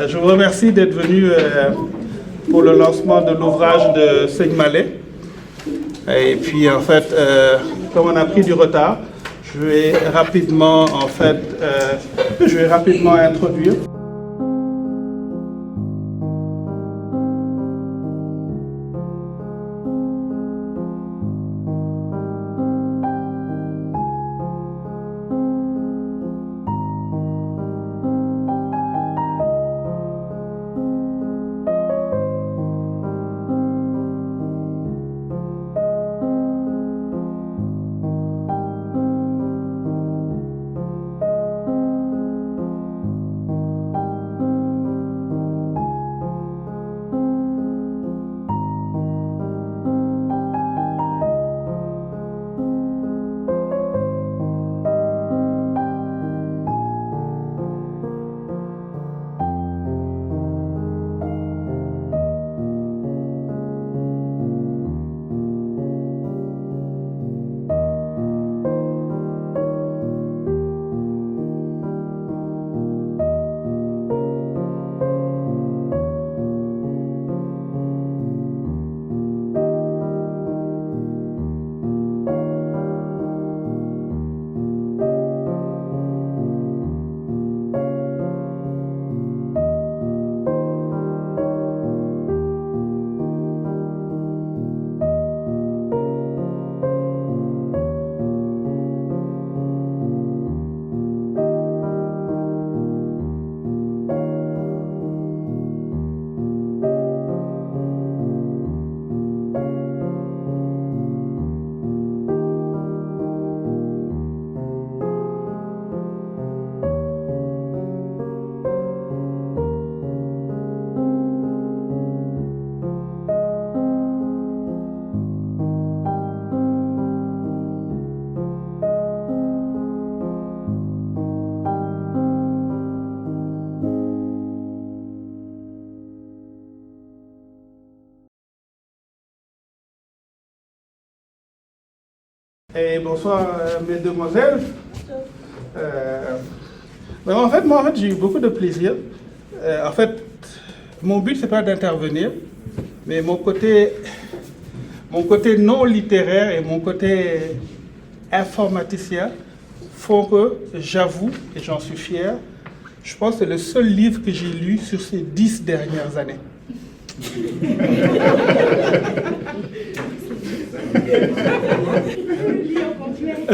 Je vous remercie d'être venu pour le lancement de l'ouvrage de Segmalé. Et puis en fait, comme on a pris du retard, je vais rapidement introduire. Et bonsoir mesdemoiselles. En fait, j'ai eu beaucoup de plaisir. Mon but c'est pas d'intervenir, mais mon côté non littéraire et mon côté informaticien font que j'avoue, et j'en suis fier, je pense que c'est le seul livre que j'ai lu sur ces 10 dernières années.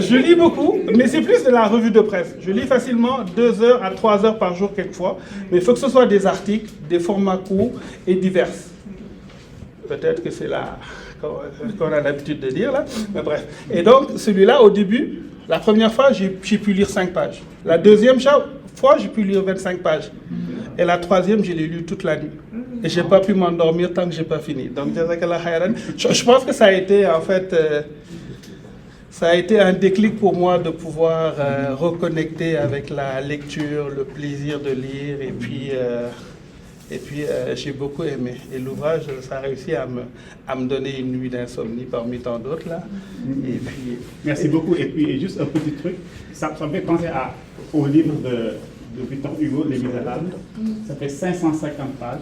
Je lis beaucoup, mais c'est plus de la revue de presse. Je lis facilement 2 heures à 3 heures par jour quelquefois, mais il faut que ce soit des articles, des formats courts et divers. Peut-être que c'est là qu'on a l'habitude de dire, là, mais bref. Et donc, celui-là, au début, la première fois, j'ai pu lire 5 pages. La deuxième fois, j'ai pu lire 25 pages. Et la troisième, je l'ai lu toute la nuit. Et je n'ai pas pu m'endormir tant que je n'ai pas fini. Donc, je pense que ça a été, en fait, ça a été un déclic pour moi de pouvoir reconnecter avec la lecture, le plaisir de lire. Et puis j'ai beaucoup aimé. Et l'ouvrage, ça a réussi à me donner une nuit d'insomnie parmi tant d'autres, là. Et puis, merci beaucoup. Et puis, juste un petit truc, ça me fait penser au livre de Victor Hugo, Les Misérables. Ça fait 550 pages.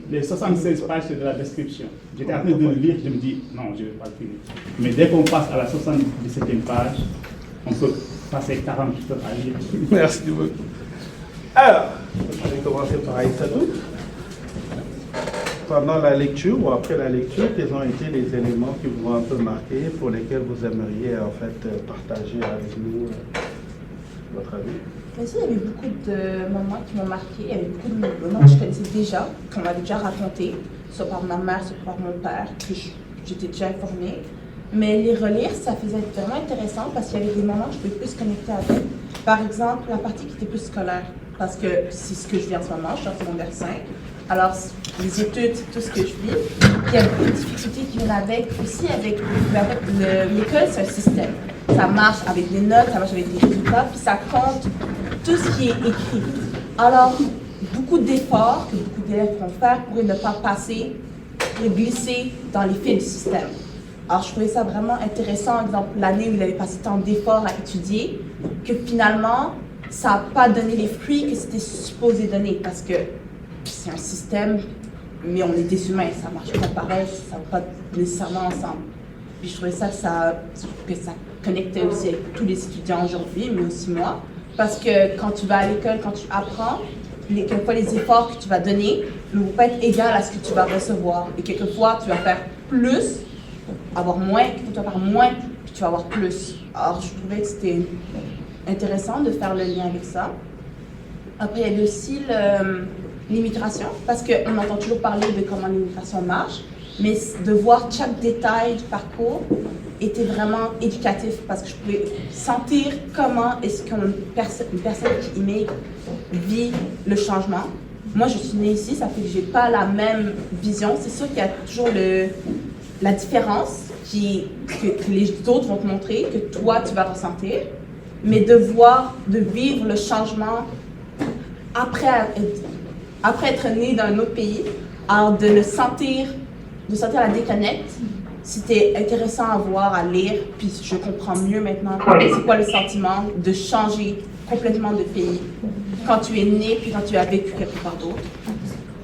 Les 76 pages, c'est de la description. J'étais en train de le lire, je me dis, non, je ne vais pas le finir. Mais dès qu'on passe à la 77e page, on peut passer 40 heures à lire. Merci beaucoup. Alors, je vais commencer par Aïssatou. Pendant la lecture ou après la lecture, quels ont été les éléments qui vous ont un peu marqué, pour lesquels vous aimeriez en fait partager avec nous votre avis? Aussi, il y avait beaucoup de moments qui m'ont marqué. Il y avait beaucoup de moments que je connaissais déjà, qu'on m'avait déjà raconté, soit par ma mère, soit par mon père, que j'étais déjà informée. Mais les relire, ça faisait vraiment intéressant parce qu'il y avait des moments que je pouvais plus connecter avec. Par exemple, la partie qui était plus scolaire, parce que c'est ce que je vis en ce moment, je suis en secondaire 5. Alors, les études, c'est tout ce que je vis. Il y a beaucoup de difficultés qui viennent avec. Aussi, avec l'école, c'est un système. Ça marche avec des notes, ça marche avec des résultats, puis ça compte tout ce qui est écrit. Alors, beaucoup d'efforts que beaucoup d'élèves vont faire pour ne pas passer et glisser dans les fils du système. Alors, je trouvais ça vraiment intéressant, exemple, l'année où il avait passé tant d'efforts à étudier, que finalement, ça n'a pas donné les fruits que c'était supposé donner, parce que c'est un système, mais on est des humains, ça marche pas pareil, ça va pas nécessairement ensemble. Puis je trouvais ça que ça connectait aussi avec tous les étudiants aujourd'hui, mais aussi moi. Parce que quand tu vas à l'école, quand tu apprends, quelquefois les efforts que tu vas donner ne vont pas être égaux à ce que tu vas recevoir. Et quelquefois, tu vas faire plus, avoir moins, tu vas faire moins, puis tu vas avoir plus. Alors, je trouvais que c'était intéressant de faire le lien avec ça. Après, il y a aussi l'immigration, parce qu'on entend toujours parler de comment l'immigration marche, mais de voir chaque détail du parcours était vraiment éducatif, parce que je pouvais sentir comment est-ce qu'une personne qui immigre vit le changement. Moi, je suis née ici, ça fait que je n'ai pas la même vision. C'est sûr qu'il y a toujours la différence que les autres vont te montrer, que toi, tu vas ressentir, mais de vivre le changement après être né dans un autre pays, alors de sentir la déconnecte, c'était intéressant à voir, à lire, puis je comprends mieux maintenant c'est quoi le sentiment de changer complètement de pays quand tu es né puis quand tu as vécu quelque part d'autre.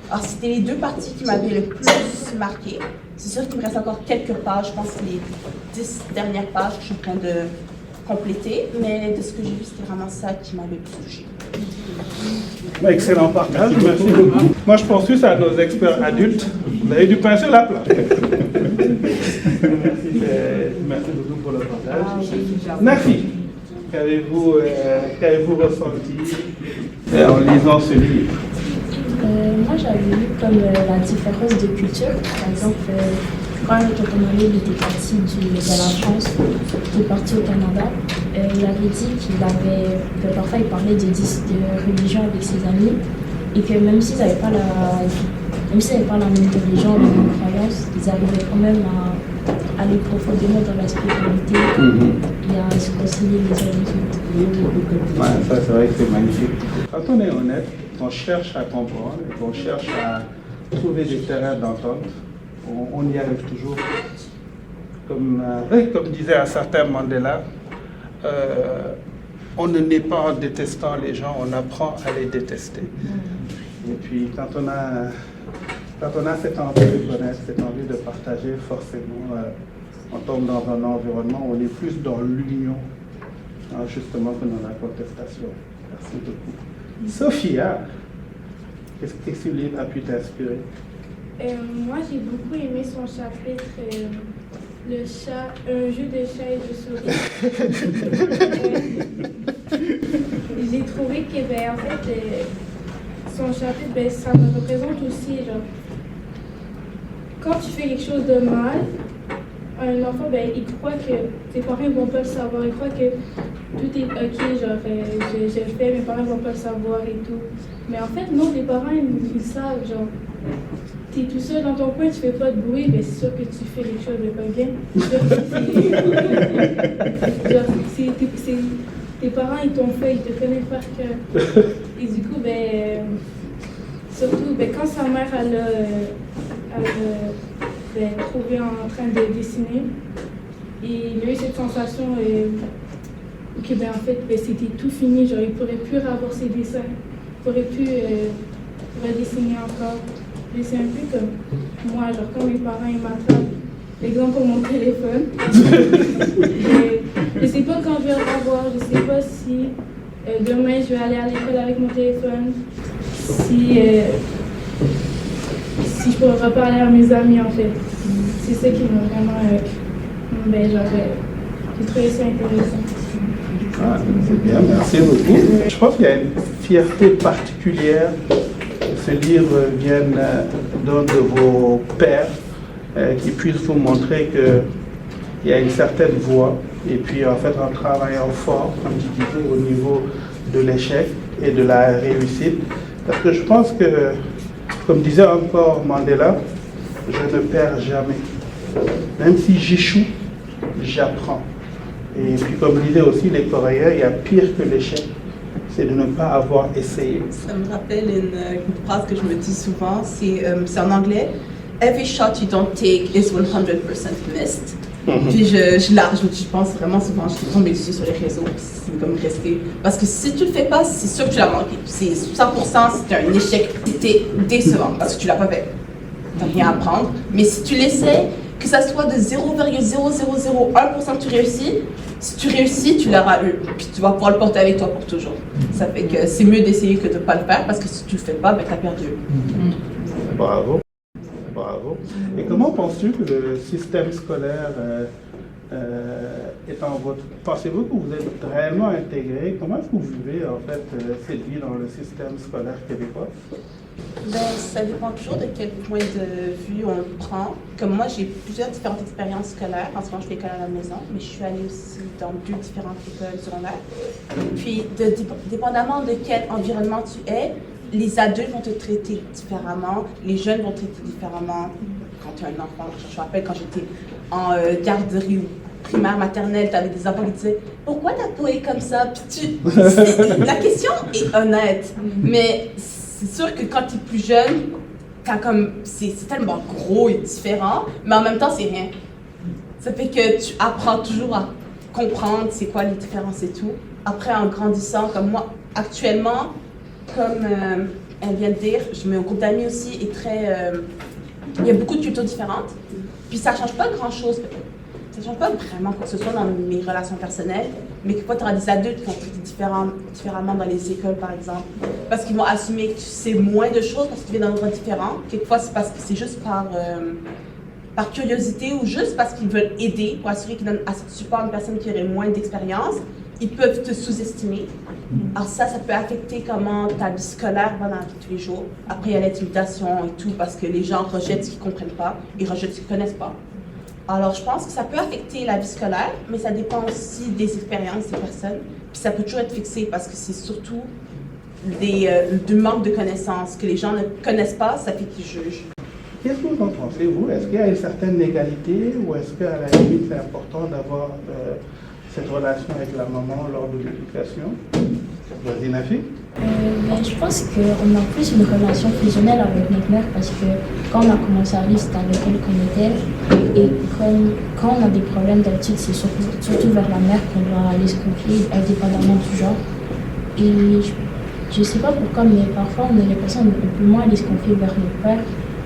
Alors c'était les deux parties qui m'avaient le plus marqué. C'est sûr qu'il me reste encore quelques pages, je pense que les 10 dernières pages que je suis en train de compléter, mais de ce que j'ai vu, c'était vraiment ça qui m'avait le plus touché. Excellent partage, merci beaucoup. Moi, je pense plus à nos experts adultes. Vous avez du pain sur la plate. Merci beaucoup pour le partage. Nafi, qu'avez-vous ressenti en lisant ce livre? Moi, j'avais lu comme la différence de culture. Par exemple, quand Tokomale était parti de la France, il est parti au Canada, il avait dit que parfois il parlait de religion avec ses amis et que même s'ils n'avaient pas la même religion, la même croyance, ils arrivaient quand même à aller profondément dans la spiritualité et à se concilier les uns les autres. Ouais, ça c'est vrai que c'est magnifique. Quand on est honnête, on cherche à comprendre, on cherche à trouver des terrains d'entente, on y arrive toujours. Comme disait un certain Mandela, on ne naît pas en détestant les gens, on apprend à les détester. Et puis quand on a cette envie de connaître, cette envie de partager, forcément, on tombe dans un environnement où on est plus dans l'union, justement, que dans la contestation. Merci beaucoup. Sophia, qu'est-ce que ce livre a pu t'inspirer? Moi, j'ai beaucoup aimé son chapitre, le chat, un jeu de chat et de souris. J'ai trouvé que, en fait, son chapitre, ça me représente aussi, genre, quand tu fais quelque chose de mal, un enfant, il croit que tes parents ne vont pas le savoir, il croit que tout est ok, genre, je le fais, mes parents ne vont pas le savoir et tout. Mais en fait, non, les parents, ils savent, genre, t'es tout seul dans ton coin, tu fais pas de bruit, mais c'est sûr que tu fais quelque chose de pas bien. Tes parents, ils t'ont fait, ils te connaissent par cœur. Et du coup, surtout, quand sa mère, elle a trouvé en train de dessiner, et il a eu cette sensation que, en fait, c'était tout fini, genre, il pourrait plus avoir ses dessins, il pourrait plus redessiner encore. Et c'est un peu comme moi, genre quand mes parents ils m'attrapent, exemple pour mon téléphone, je sais pas quand je vais le revoir, je sais pas si demain je vais aller à l'école avec mon téléphone, si je pourrais reparler à mes amis en fait. C'est ça qui m'a vraiment, j'ai trouvé ça intéressant. Ah, c'est bien, merci beaucoup. Je pense qu'il y a une fierté particulière. Ce livre vienne d'un de vos pères qui puisse vous montrer qu'il y a une certaine voie. Et puis en fait, en travaillant fort, comme je disais, au niveau de l'échec et de la réussite. Parce que je pense que, comme disait encore Mandela, je ne perds jamais. Même si j'échoue, j'apprends. Et puis comme disaient aussi les Coréens, il y a pire que l'échec. C'est de ne pas avoir essayé. Ça me rappelle une phrase que je me dis souvent, c'est en anglais. Every shot you don't take is 100% missed. Puis je pense vraiment souvent, je tombe dessus sur les réseaux, puis c'est comme resté. Parce que si tu le fais pas, c'est sûr que tu l'as manqué. C'est 100%, c'est un échec, c'était décevant parce que tu l'as pas fait. T'as rien à apprendre. Mais si tu l'essaies, que ça soit de 0,0001% que tu réussis, si tu réussis, tu l'auras eu. Puis tu vas pouvoir le porter avec toi pour toujours. Ça fait que c'est mieux d'essayer que de ne pas le faire parce que si tu le fais pas, ben, tu as perdu. Bravo. Bravo. Et comment penses-tu que le système scolaire est en votre... Pensez-vous que vous êtes réellement intégré? Comment est-ce que vous vivez en fait cette vie dans le système scolaire québécois? Ben, ça dépend toujours de quel point de vue on le prend. Comme moi, j'ai plusieurs différentes expériences scolaires. En ce moment, je fais école à la maison, mais je suis allée aussi dans 2 différentes écoles secondaires. Puis, dépendamment de quel environnement tu es, les adultes vont te traiter différemment, les jeunes vont te traiter différemment. Quand tu es un enfant, je me rappelle quand j'étais en garderie ou primaire, maternelle, tu avais des enfants qui disaient « Pourquoi ta peau est comme ça? » Puis la question est honnête, mais c'est sûr que quand tu es plus jeune, c'est tellement gros et différent, mais en même temps, c'est rien. Ça fait que tu apprends toujours à comprendre c'est quoi les différences et tout. Après, en grandissant, comme moi, actuellement, comme elle vient de dire, je mets un groupe d'amis aussi et il y a beaucoup de cultures différentes. Puis ça ne change pas grand-chose. Ça ne change pas vraiment quoi que ce soit dans mes relations personnelles, mais quelquefois, tu auras des adultes qui vont traiter différemment dans les écoles, par exemple, parce qu'ils vont assumer que tu sais moins de choses parce que tu viens d'un endroit différent. Quelquefois, c'est parce que c'est juste par curiosité ou juste parce qu'ils veulent aider pour assurer qu'ils donnent assez de support à une personne qui aurait moins d'expérience. Ils peuvent te sous-estimer. Alors ça peut affecter comment ta vie scolaire va dans la vie de tous les jours. Après, il y a l'intimidation et tout, parce que les gens rejettent ce qu'ils ne comprennent pas, ils rejettent ce qu'ils ne connaissent pas. Alors, je pense que ça peut affecter la vie scolaire, mais ça dépend aussi des expériences des personnes. Puis ça peut toujours être fixé, parce que c'est surtout du manque de connaissances, que les gens ne connaissent pas, ça fait qu'ils jugent. Qu'est-ce que vous en pensez, vous? Est-ce qu'il y a une certaine égalité, ou est-ce qu'à la limite, c'est important d'avoir cette relation avec la maman lors de l'éducation? Vas-y, Nafi. Je pense qu'on a plus une relation fusionnelle avec notre mère parce que quand on a commencé à vivre, c'était avec elle qu'on était. Et quand on a des problèmes d'habitude, c'est surtout vers la mère qu'on doit aller se confier, indépendamment du genre. Et je ne sais pas pourquoi, mais parfois on a l'impression qu'on peut moins aller se confier vers notre père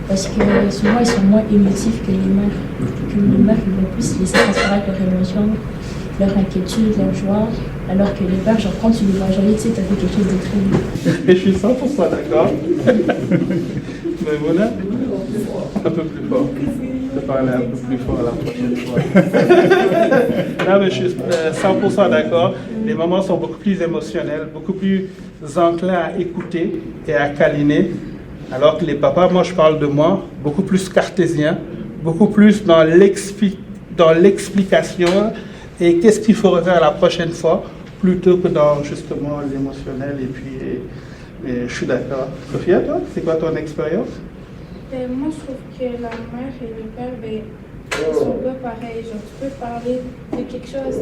parce que souvent ils sont moins émotifs que les mères. Que les mères ils vont plus laisser transparaître leurs émotions, leur inquiétude, leur joie, alors que les pères, genre quand tu les vois jamais, tu sais, tu as fait quelque chose de très bien. Et je suis 100% d'accord. Mais voilà, un peu plus fort. Je vais parler un peu plus fort la prochaine fois. Non, mais je suis 100% d'accord. Les mamans sont beaucoup plus émotionnelles, beaucoup plus enclins à écouter et à câliner. Alors que les papas, moi je parle de moi, beaucoup plus cartésien, beaucoup plus dans l'explication et qu'est-ce qu'il faut faire la prochaine fois, plutôt que dans justement l'émotionnel. Et puis, je suis d'accord. Sophia, toi, c'est quoi ton expérience? Moi, je trouve que la mère et le père, ils sont pas pareils. Genre, tu peux parler de quelque chose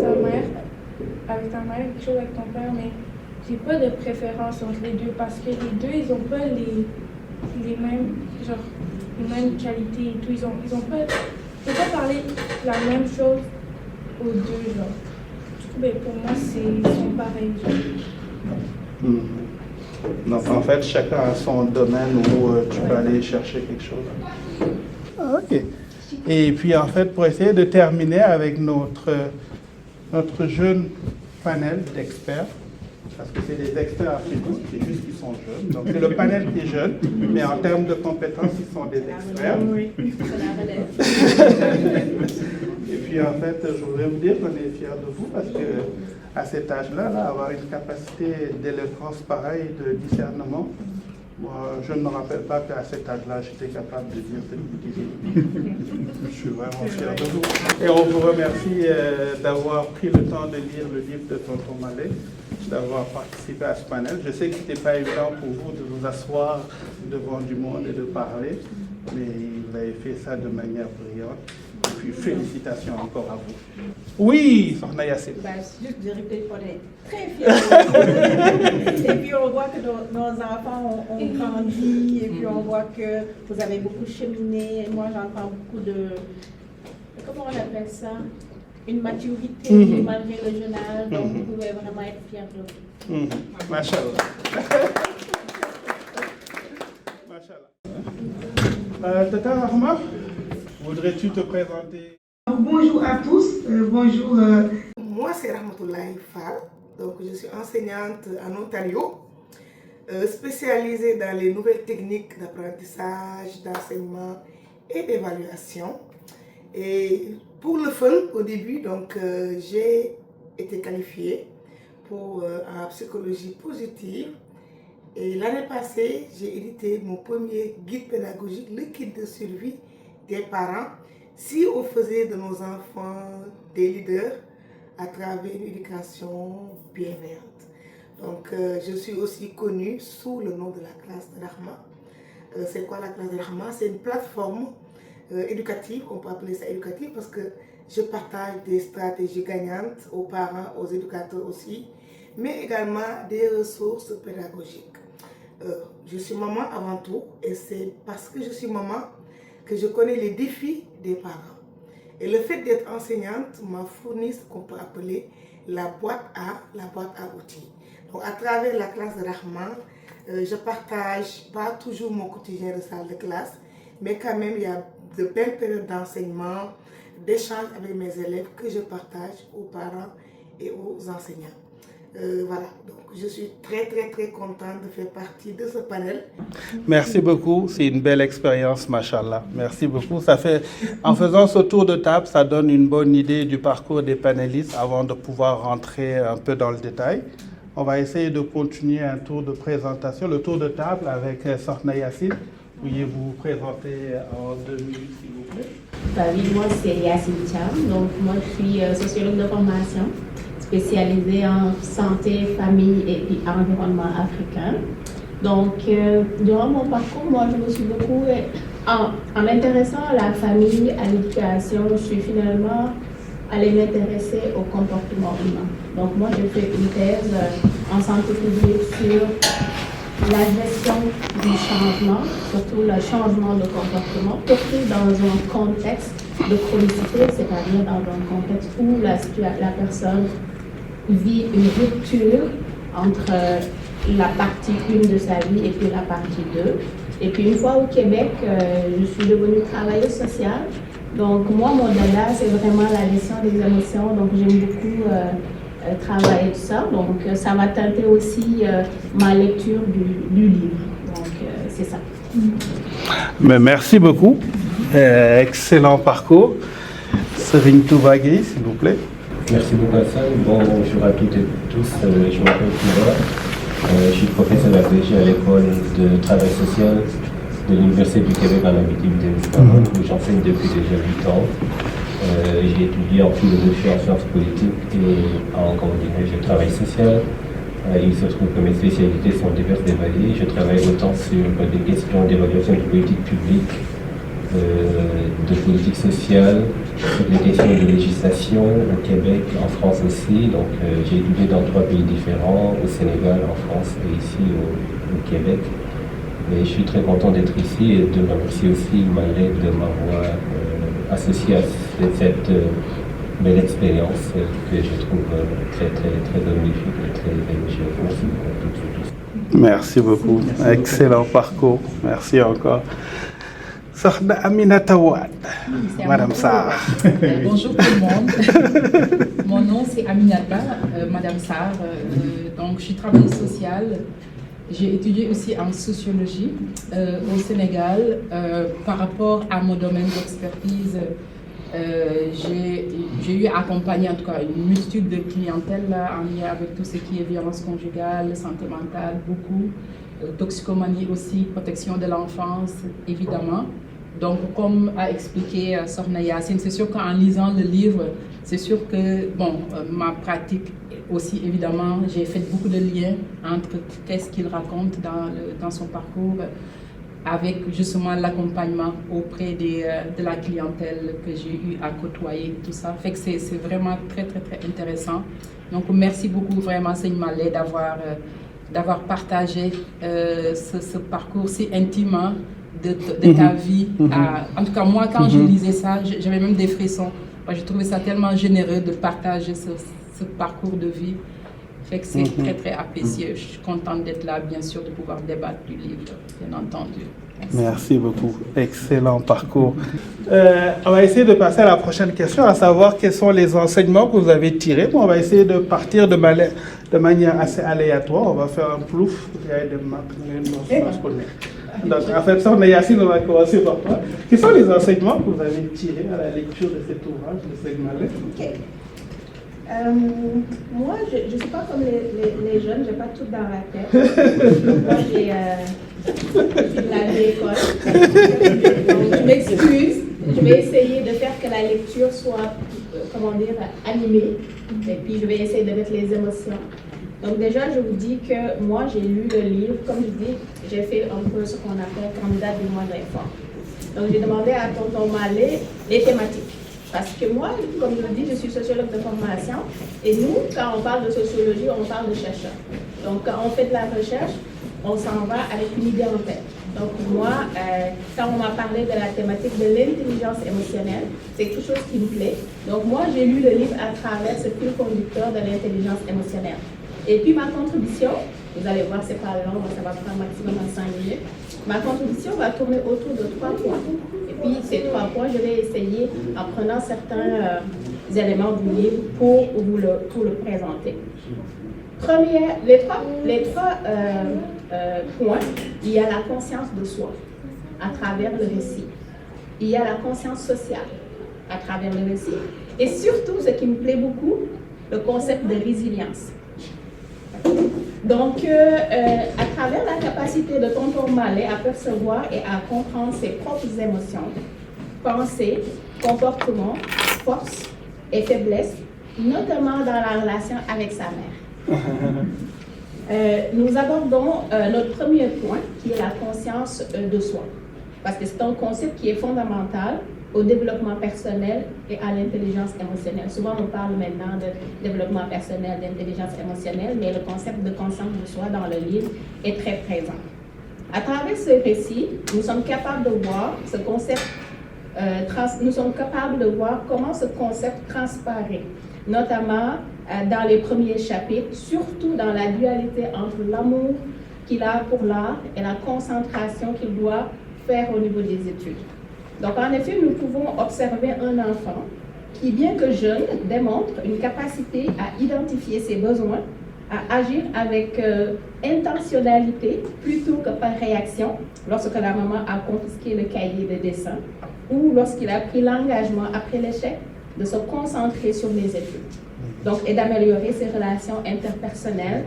avec ta mère, quelque chose avec ton père, mais j'ai pas de préférence entre les deux parce que les deux, ils ont pas les mêmes qualités et tout. Ils ont pas... Tu peux pas parler la même chose aux deux, genre. Du coup, pour moi, ils sont pareils, genre. Donc, en fait, chacun a son domaine où tu peux aller chercher quelque chose. Ah, ok. Et puis, en fait, pour essayer de terminer avec notre jeune panel d'experts, parce que c'est des experts après tout, c'est juste qu'ils sont jeunes. Donc, c'est le panel qui est jeune, mais en termes de compétences, ils sont des experts. Oui, c'est la relève. Et puis, en fait, je voudrais vous dire qu'on est fiers de vous parce que à cet âge-là, avoir une capacité d'éloquence pareille, de discernement, moi, je ne me rappelle pas qu'à cet âge-là, j'étais capable de dire ce que vous disiez. Je suis vraiment fier de vous. Et on vous remercie d'avoir pris le temps de lire le livre de Tonton Mallet, d'avoir participé à ce panel. Je sais que ce n'était pas évident pour vous de vous asseoir devant du monde et de parler, mais vous avez fait ça de manière brillante. Et puis félicitations encore à vous. Oui, Sokhna Yassine. Juste dire qu'on est très fiers. Et puis on voit que nos enfants ont grandi, et puis on voit que vous avez beaucoup cheminé. Moi, j'entends beaucoup comment on appelle ça, une maturité malgré le jeune âge, donc vous pouvez vraiment être fiers de vous. Machallah. Machallah. Tata Rahma, voudrais-tu te présenter? Bonjour à tous, bonjour. Moi c'est Rahmatoulaye Fall, donc je suis enseignante en Ontario, spécialisée dans les nouvelles techniques d'apprentissage, d'enseignement et d'évaluation. Et pour le fun, au début, donc j'ai été qualifiée en psychologie positive. Et l'année passée, j'ai édité mon premier guide pédagogique, le kit de survie des parents, si on faisait de nos enfants des leaders à travers une éducation bienveillante. Donc, je suis aussi connue sous le nom de la classe de Rahma. C'est quoi la classe de Rahma? C'est une plateforme éducative, on peut appeler ça éducative parce que je partage des stratégies gagnantes aux parents, aux éducateurs aussi, mais également des ressources pédagogiques. Je suis maman avant tout et c'est parce que je suis maman que je connais les défis des parents. Et le fait d'être enseignante m'a fourni ce qu'on peut appeler la boîte à outils. Donc à travers la classe de Rahma, je partage pas toujours mon quotidien de salle de classe, mais quand même il y a de belles périodes d'enseignement, d'échange avec mes élèves que je partage aux parents et aux enseignants. Voilà, donc je suis très contente de faire partie de ce panel. Merci beaucoup, c'est une belle expérience, machallah. Merci beaucoup. Ça fait, en faisant ce tour de table, ça donne une bonne idée du parcours des panélistes avant de pouvoir rentrer un peu dans le détail. On va essayer de continuer un tour de présentation, le tour de table avec Sokhna Yassine. Pourriez-vous présenter en 2 minutes, s'il vous plaît? Oui, moi c'est Yassine Thiam, donc moi je suis sociologue de formation, spécialisée en santé, famille et puis environnement africain. Donc, durant mon parcours, moi, je me suis beaucoup, en m'intéressant à la famille, à l'éducation, je suis finalement allée m'intéresser au comportement humain. Donc, moi, j'ai fait une thèse en santé publique sur la gestion du changement, surtout le changement de comportement, surtout dans un contexte de chronicité, c'est-à-dire dans un contexte où la personne vit une rupture entre la partie 1 de sa vie et puis la partie 2. Et puis une fois au Québec, je suis devenue travailleuse sociale. Donc moi, mon dada, c'est vraiment la gestion des émotions. Donc j'aime beaucoup travailler tout ça. Donc ça va teinter aussi ma lecture du livre. Donc c'est ça. Mais merci beaucoup. Excellent parcours. Serigne Toubagui, s'il vous plaît. Merci beaucoup Hassan. Bonjour à toutes et tous, je m'appelle Touba. Je suis professeur agrégé à l'école de travail social de l'Université du Québec en Abitibi-Témiscamingue où j'enseigne depuis déjà 8 ans. J'ai étudié en philosophie, en sciences politiques et en travail social. Il se trouve que mes spécialités sont diverses et variées. Je travaille autant sur des questions d'évaluation de politique publique, de politique sociale, sur des questions de législation au Québec, en France aussi. Donc j'ai étudié dans 3 pays différents, au Sénégal, en France et ici au Québec. Et je suis très content d'être ici et de remercier aussi Malek de m'avoir associé à cette belle expérience que je trouve très magnifique et très élogieuse. Merci beaucoup. Merci beaucoup. Excellent parcours. Merci encore. Sokhna Aminata Wade, Madame Sarr. Bonjour tout le monde. Mon nom c'est Aminata, Madame Sarr. Donc je suis travailleuse sociale. J'ai étudié aussi en sociologie au Sénégal. Par rapport à mon domaine d'expertise, j'ai eu à accompagner en tout cas une multitude de clientèles en lien avec tout ce qui est violence conjugale, santé mentale, beaucoup, toxicomanie aussi, protection de l'enfance, évidemment. Donc, comme a expliqué Sokhna Yassine, c'est sûr qu'en lisant le livre, c'est sûr que, ma pratique aussi, évidemment, j'ai fait beaucoup de liens entre qu'est-ce qu'il raconte dans son parcours avec justement l'accompagnement auprès de la clientèle que j'ai eu à côtoyer, tout ça. Fait que c'est vraiment très intéressant. Donc, merci beaucoup vraiment, Seigne Malais, d'avoir partagé ce parcours si intime de ta vie. En tout cas, moi, quand je lisais ça, j'avais même des frissons. Moi, j'ai trouvé ça tellement généreux de partager ce parcours de vie. Fait que c'est très, très apprécié. Je suis contente d'être là, bien sûr, de pouvoir débattre du livre, bien entendu. Merci beaucoup. Excellent parcours. On va essayer de passer à la prochaine question, à savoir quels sont les enseignements que vous avez tirés. Bon, on va essayer de partir de manière assez aléatoire. On va faire un plouf. Donc, en fait, ça, Yacine, on va commencer par toi. Quels sont les enseignements que vous avez tirés à la lecture de cet ouvrage, de Segmalais? Moi, je ne suis pas comme les jeunes, je n'ai pas tout dans la tête. Moi, je suis de la vieille école. Donc, je m'excuse. Je vais essayer de faire que la lecture soit, animée. Et puis, je vais essayer de mettre les émotions. Donc, déjà, je vous dis que moi, j'ai lu le livre. Comme je dis, j'ai fait un peu ce qu'on appelle candidat du mois d'effort. Donc, j'ai demandé à Tonton Malé les thématiques. Parce que moi, comme je le dis, je suis sociologue de formation. Et nous, quand on parle de sociologie, on parle de chercheurs. Donc, quand on fait de la recherche, on s'en va avec une idée en tête. Donc, moi, quand on m'a parlé de la thématique de l'intelligence émotionnelle, c'est quelque chose qui me plaît. Donc, moi, j'ai lu le livre à travers ce fil conducteur de l'intelligence émotionnelle. Et puis, ma contribution, vous allez voir, c'est pas long, ça va prendre maximum 5 minutes. Ma contribution va tourner autour de 3 points. Et puis, ces 3 points, je vais essayer, en prenant certains éléments du livre, pour vous le présenter. Les trois points, il y a la conscience de soi à travers le récit. Il y a la conscience sociale à travers le récit. Et surtout, ce qui me plaît beaucoup, le concept de résilience. Donc, à travers la capacité de Tonton Malé à percevoir et à comprendre ses propres émotions, pensées, comportements, forces et faiblesses, notamment dans la relation avec sa mère. Nous abordons notre premier point, qui est la conscience de soi. Parce que c'est un concept qui est fondamental au développement personnel et à l'intelligence émotionnelle. Souvent, on parle maintenant de développement personnel, d'intelligence émotionnelle, mais le concept de conscience de soi dans le livre est très présent. À travers ce récit, nous sommes capables de voir ce concept, nous sommes capables de voir comment ce concept transparaît, notamment dans les premiers chapitres, surtout dans la dualité entre l'amour qu'il a pour l'art et la concentration qu'il doit faire au niveau des études. Donc, en effet, nous pouvons observer un enfant qui, bien que jeune, démontre une capacité à identifier ses besoins, à agir avec intentionnalité plutôt que par réaction, lorsque la maman a confisqué le cahier de dessin ou lorsqu'il a pris l'engagement après l'échec de se concentrer sur les études. Donc, et d'améliorer ses relations interpersonnelles,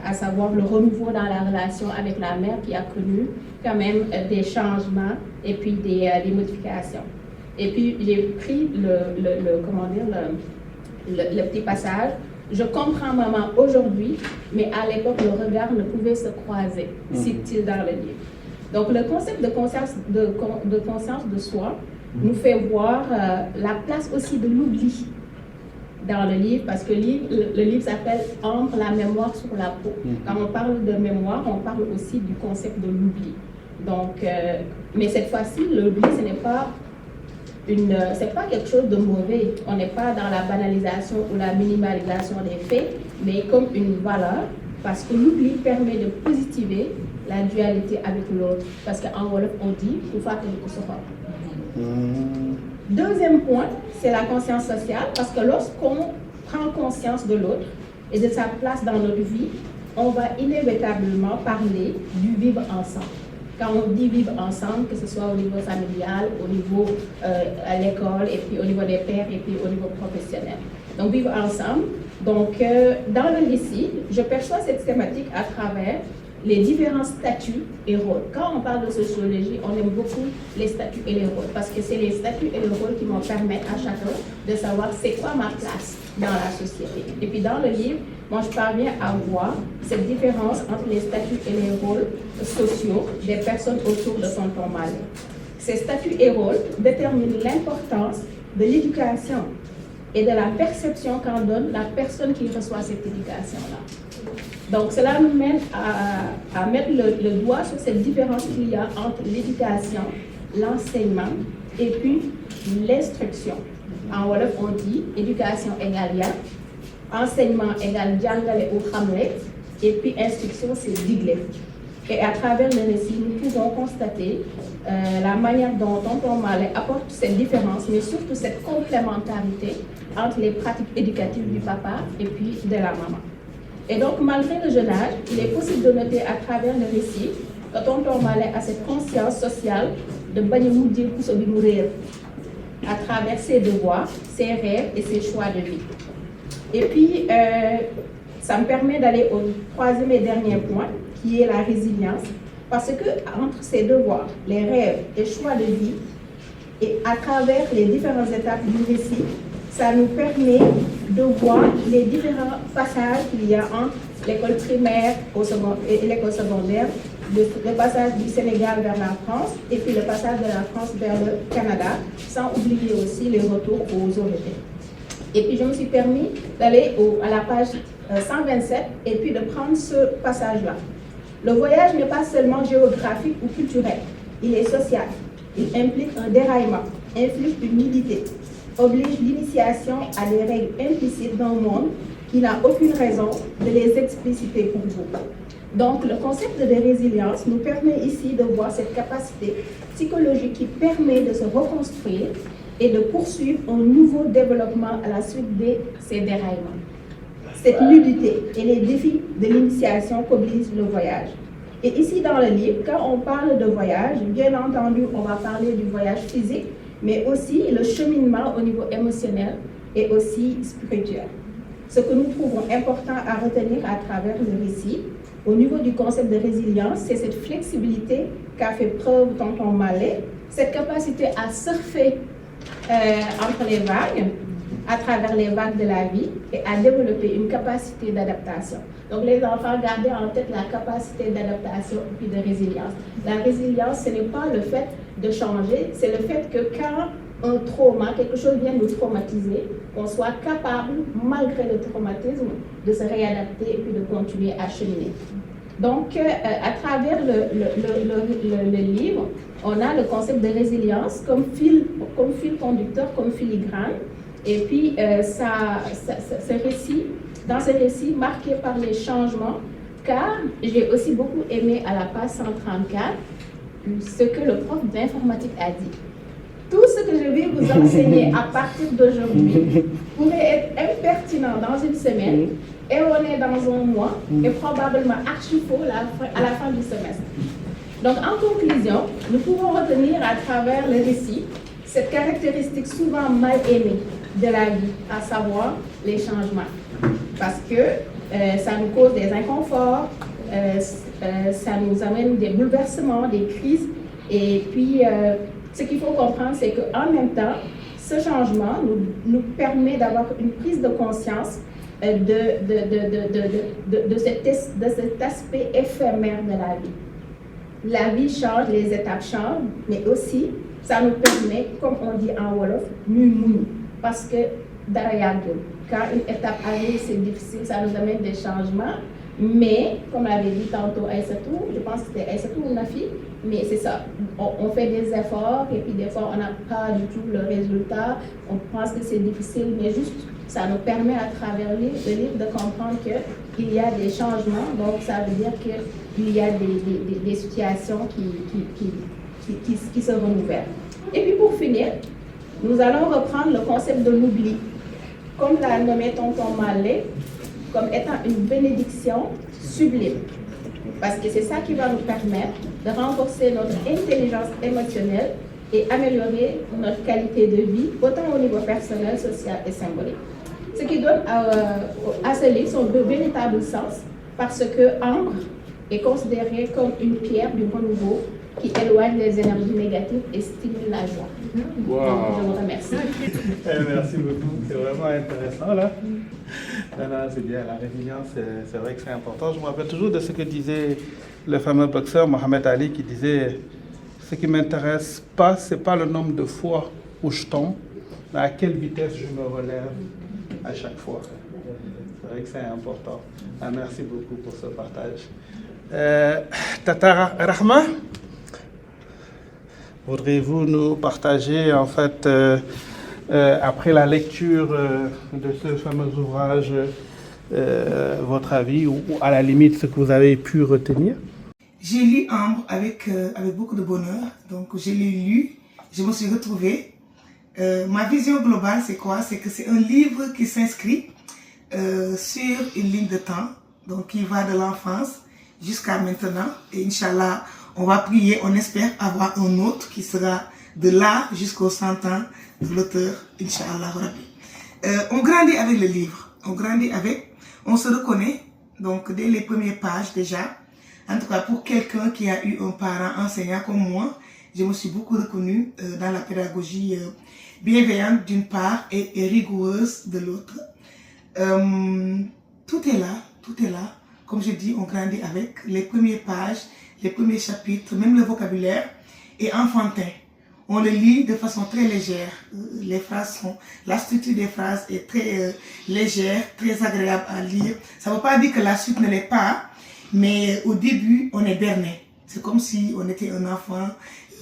à savoir le renouveau dans la relation avec la mère qui a connu quand même des changements et puis des modifications. Et puis j'ai pris le petit passage. Je comprends maman aujourd'hui, mais à l'époque le regard ne pouvait se croiser, cite-t-il dans le livre. Donc le concept de conscience de soi nous fait voir la place aussi de l'oubli dans le livre, parce que le livre s'appelle « Entre la mémoire sur la peau ». Quand on parle de mémoire, on parle aussi du concept de l'oubli. Donc, mais cette fois-ci, l'oubli, ce n'est pas quelque chose de mauvais. On n'est pas dans la banalisation ou la minimalisation des faits, mais comme une valeur, parce que l'oubli permet de positiver la dualité avec l'autre. Parce qu'en Wolof, on dit « Faut faire quelque chose ». Deuxième point, c'est la conscience sociale, parce que lorsqu'on prend conscience de l'autre et de sa place dans notre vie, on va inévitablement parler du vivre ensemble. Quand on dit vivre ensemble, que ce soit au niveau familial, au niveau à l'école, et puis au niveau des pairs, et puis au niveau professionnel. Donc vivre ensemble. Donc dans le récit, je perçois cette thématique à travers les différents statuts et rôles. Quand on parle de sociologie, on aime beaucoup les statuts et les rôles, parce que c'est les statuts et les rôles qui vont permettre à chacun de savoir c'est quoi ma place dans la société. Et puis dans le livre, moi je parviens à voir cette différence entre les statuts et les rôles sociaux des personnes autour de Tonton Malé. Ces statuts et rôles déterminent l'importance de l'éducation et de la perception qu'en donne la personne qui reçoit cette éducation-là. Donc cela nous mène à mettre le doigt sur cette différence qu'il y a entre l'éducation, l'enseignement et puis l'instruction. En Wolof, on dit éducation égale yar, enseignement égale jàngale ou xamle, et puis instruction c'est digle. Et à travers le récit, nous pouvons constater la manière dont Tonton Mallet apporte cette différence, mais surtout cette complémentarité entre les pratiques éducatives du papa et puis de la maman. Et donc, malgré le jeune âge, il est possible de noter à travers le récit que Tonton Mallet a cette conscience sociale de à travers ses devoirs, ses rêves et ses choix de vie. Et puis, ça me permet d'aller au troisième et dernier point, qui est la résilience, parce que entre ces devoirs, les rêves et choix de vie, et à travers les différentes étapes du récit, ça nous permet de voir les différents passages qu'il y a entre l'école primaire et l'école secondaire, le passage du Sénégal vers la France, et puis le passage de la France vers le Canada, sans oublier aussi les retours aux Européens. Et puis je me suis permis d'aller à la page 127 et puis de prendre ce passage-là. Le voyage n'est pas seulement géographique ou culturel, il est social. Il implique un déraillement, inflige une nudité, oblige l'initiation à des règles implicites d'un monde qui n'a aucune raison de les expliciter pour vous. Donc le concept de résilience nous permet ici de voir cette capacité psychologique qui permet de se reconstruire et de poursuivre un nouveau développement à la suite de ces déraillements. Cette nudité et les défis de l'initiation qu'oblige le voyage. Et ici dans le livre, quand on parle de voyage, bien entendu, on va parler du voyage physique, mais aussi le cheminement au niveau émotionnel et aussi spirituel. Ce que nous trouvons important à retenir à travers le récit, au niveau du concept de résilience, c'est cette flexibilité qu'a fait preuve Tonton Mallet, cette capacité à surfer entre les vagues, à travers les vagues de la vie et à développer une capacité d'adaptation. Donc les enfants, gardez en tête la capacité d'adaptation et puis de résilience. La résilience, ce n'est pas le fait de changer, c'est le fait que quand un trauma, quelque chose vient nous traumatiser, qu'on soit capable, malgré le traumatisme, de se réadapter et puis de continuer à cheminer. Donc, à travers le livre, on a le concept de résilience comme fil conducteur, comme filigrane. Et puis, dans ce récit marqué par les changements, car j'ai aussi beaucoup aimé à la page 134 ce que le prof d'informatique a dit. Tout ce que je vais vous enseigner à partir d'aujourd'hui pourrait être impertinent dans une semaine, erroné dans un mois et probablement archi faux à la fin du semestre. Donc, en conclusion, nous pouvons retenir à travers le récit cette caractéristique souvent mal aimée de la vie, à savoir les changements. Parce que ça nous cause des inconforts, ça nous amène des bouleversements, des crises. Et puis, ce qu'il faut comprendre, c'est qu'en même temps, ce changement nous permet d'avoir une prise de conscience de cet aspect éphémère de la vie. La vie change, les étapes changent, mais aussi, ça nous permet, comme on dit en Wolof, nous. Parce que derrière, quand une étape arrive, c'est difficile, ça nous amène des changements. Mais, comme l'avait dit tantôt Aïssatou, je pense que c'était Aïssatou ou Nafi, mais c'est ça, on fait des efforts et puis des fois on n'a pas du tout le résultat, on pense que c'est difficile, mais juste ça nous permet à travers le livre de comprendre qu'il y a des changements, donc ça veut dire qu'il y a des situations qui se renouvellent. Et puis pour finir, nous allons reprendre le concept de l'oubli, comme l'a nommé Tonton Mallet, comme étant une bénédiction sublime. Parce que c'est ça qui va nous permettre de renforcer notre intelligence émotionnelle et améliorer notre qualité de vie, autant au niveau personnel, social et symbolique. Ce qui donne à ce livre son véritable sens, parce que Ambre est considérée comme une pierre du renouveau qui éloigne les énergies négatives et stimule la joie. Wow. Donc, je vous remercie. Merci beaucoup, c'est vraiment intéressant là. Non, c'est bien, la résilience, c'est vrai que c'est important. Je me rappelle toujours de ce que disait le fameux boxeur Mohamed Ali qui disait « Ce qui ne m'intéresse pas, ce n'est pas le nombre de fois où je tombe, mais à quelle vitesse je me relève à chaque fois. » C'est vrai que c'est important. Merci beaucoup pour ce partage. Tata Rahma, voudriez-vous nous partager, en fait, après la lecture de ce fameux ouvrage, votre avis ou à la limite ce que vous avez pu retenir? J'ai lu Ambre avec beaucoup de bonheur. Donc, je l'ai lu, je me suis retrouvée. Ma vision globale, c'est quoi? C'est que c'est un livre qui s'inscrit sur une ligne de temps, donc qui va de l'enfance jusqu'à maintenant. Et Inch'Allah, on va prier, on espère avoir un autre qui sera de là jusqu'aux 100 ans de l'auteur, Inch'Allah. On grandit avec le livre, on se reconnaît, donc dès les premières pages déjà. En tout cas, pour quelqu'un qui a eu un parent enseignant comme moi, je me suis beaucoup reconnue dans la pédagogie bienveillante d'une part et rigoureuse de l'autre. Tout est là. Comme je dis, on grandit avec les premières pages, les premiers chapitres, même le vocabulaire est enfantin. On le lit de façon très légère. La structure des phrases est très légère, très agréable à lire. Ça ne veut pas dire que la suite ne l'est pas, mais au début, on est berné. C'est comme si on était un enfant.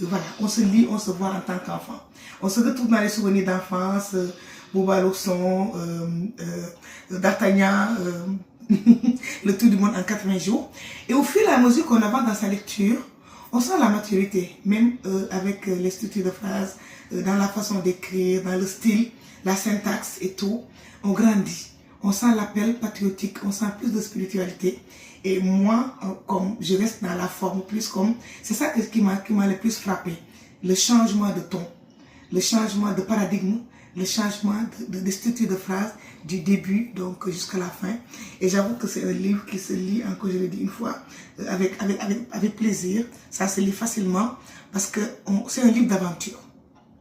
Voilà, on se lit, on se voit en tant qu'enfant. On se retrouve dans les souvenirs d'enfance, Bouba Losson, D'Artagnan, le tour du monde en 80 jours. Et au fur et à mesure qu'on avance dans sa lecture, on sent la maturité, même avec les structures de phrases, dans la façon d'écrire, dans le style, la syntaxe et tout. On grandit, on sent l'appel patriotique, on sent plus de spiritualité. Et moi, comme je reste dans la forme, plus comme, c'est ça qui m'a le plus frappé. Le changement de ton, le changement de paradigme, le changement de structure de phrase du début donc jusqu'à la fin. Et j'avoue que c'est un livre qui se lit, encore je l'ai dit une fois, avec plaisir. Ça se lit facilement parce que c'est un livre d'aventure.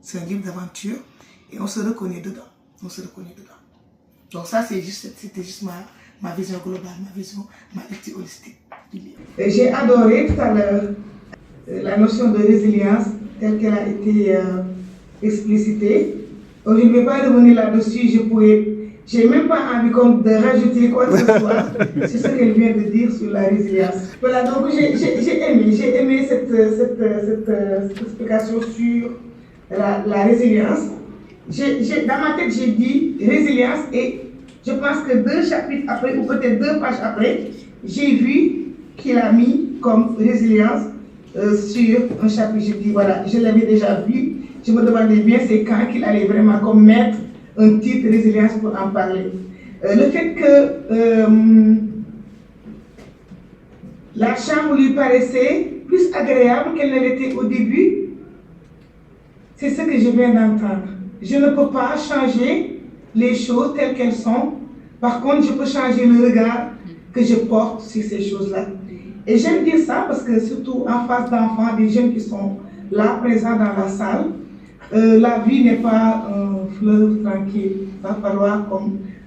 C'est un livre d'aventure et on se reconnaît dedans. Donc ça, c'était juste ma vision globale, ma lecture holistique du livre. J'ai adoré tout à l'heure la notion de résilience telle qu'elle a été explicitée. Donc, je ne vais pas revenir là-dessus, j'ai même pas envie de rajouter quoi que ce soit sur ce qu'elle vient de dire sur la résilience. Voilà, donc j'ai aimé cette explication sur la résilience. Dans ma tête, j'ai dit résilience et je pense que 2 chapitres après, ou peut-être 2 pages après, j'ai vu qu'il a mis comme résilience sur un chapitre. J'ai dit, voilà, je l'avais déjà vu. Je me demandais bien c'est quand qu'il allait vraiment comme mettre un titre résilience pour en parler. Le fait que la chambre lui paraissait plus agréable qu'elle ne l'était au début, c'est ce que je viens d'entendre. Je ne peux pas changer les choses telles qu'elles sont. Par contre, je peux changer le regard que je porte sur ces choses-là. Et j'aime dire ça parce que surtout en face d'enfants, des jeunes qui sont là, présents dans la salle, la vie n'est pas un fleuve tranquille. Il va falloir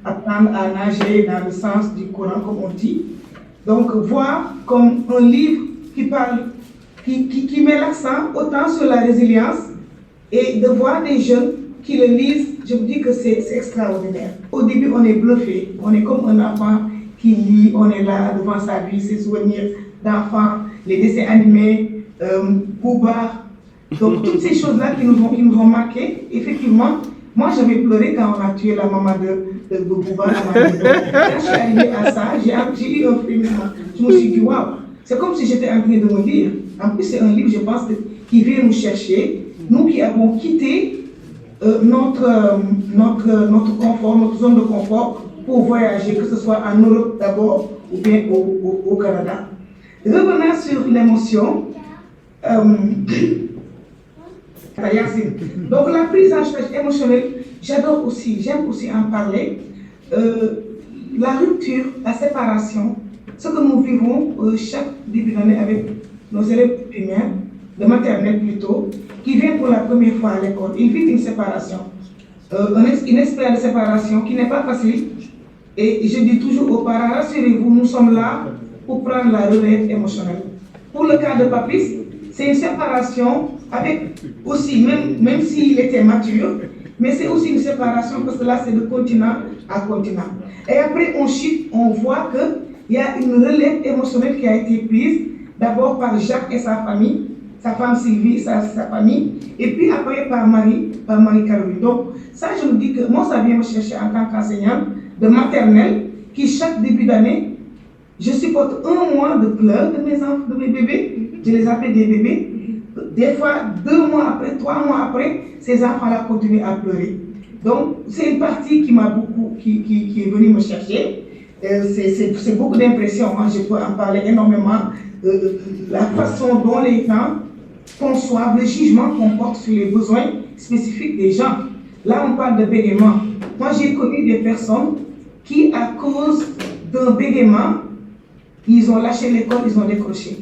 apprendre à nager dans le sens du courant, comme on dit. Donc, voir comme un livre qui met l'accent autant sur la résilience et de voir des jeunes qui le lisent, je vous dis que c'est extraordinaire. Au début, on est bluffé. On est comme un enfant qui lit, on est là devant sa vie, ses souvenirs d'enfant, les dessins animés, Bouba. Donc, toutes ces choses-là qui nous ont marqués, effectivement, moi j'avais pleuré quand on a tué la maman de Bouba. Quand je suis arrivée à ça, j'ai eu un frémissement. Je me suis dit, waouh, c'est comme si j'étais en train de me dire. En plus, c'est un livre, je pense, qui vient nous chercher, nous qui avons quitté notre confort, notre zone de confort pour voyager, que ce soit en Europe d'abord ou bien au Canada. Revenant sur l'émotion, donc la prise en charge émotionnelle, j'aime aussi en parler. La rupture, la séparation, ce que nous vivons chaque début d'année avec nos élèves primaires, de maternelle plutôt, qui viennent pour la première fois à l'école. Ils vivent une séparation, une expérience de séparation qui n'est pas facile. Et je dis toujours aux parents, rassurez-vous, nous sommes là pour prendre la relève émotionnelle. Pour le cas de Papis, c'est une séparation avec aussi, même s'il était mature, mais c'est aussi une séparation parce que là, c'est de continent à continent. Et après, on chute, on voit qu'il y a une relève émotionnelle qui a été prise, d'abord par Jacques et sa famille, sa femme Sylvie, sa famille, et puis après par Marie-Caroline. Donc, ça, je me dis que moi, ça vient me chercher en tant qu'enseignante de maternelle, qui chaque début d'année, je supporte un mois de pleurs de mes enfants, de mes bébés, je les appelle des bébés. Des fois, 2 mois après, 3 mois après, ces enfants-là continuent à pleurer. Donc, c'est une partie qui m'a beaucoup, qui est venue me chercher. C'est beaucoup d'impressions, hein. Je peux en parler énormément. La façon dont les gens conçoivent le jugement qu'on porte sur les besoins spécifiques des gens. Là, on parle de bégaiement. Moi, j'ai connu des personnes qui, à cause d'un bégaiement, ils ont lâché l'école, ils ont décroché.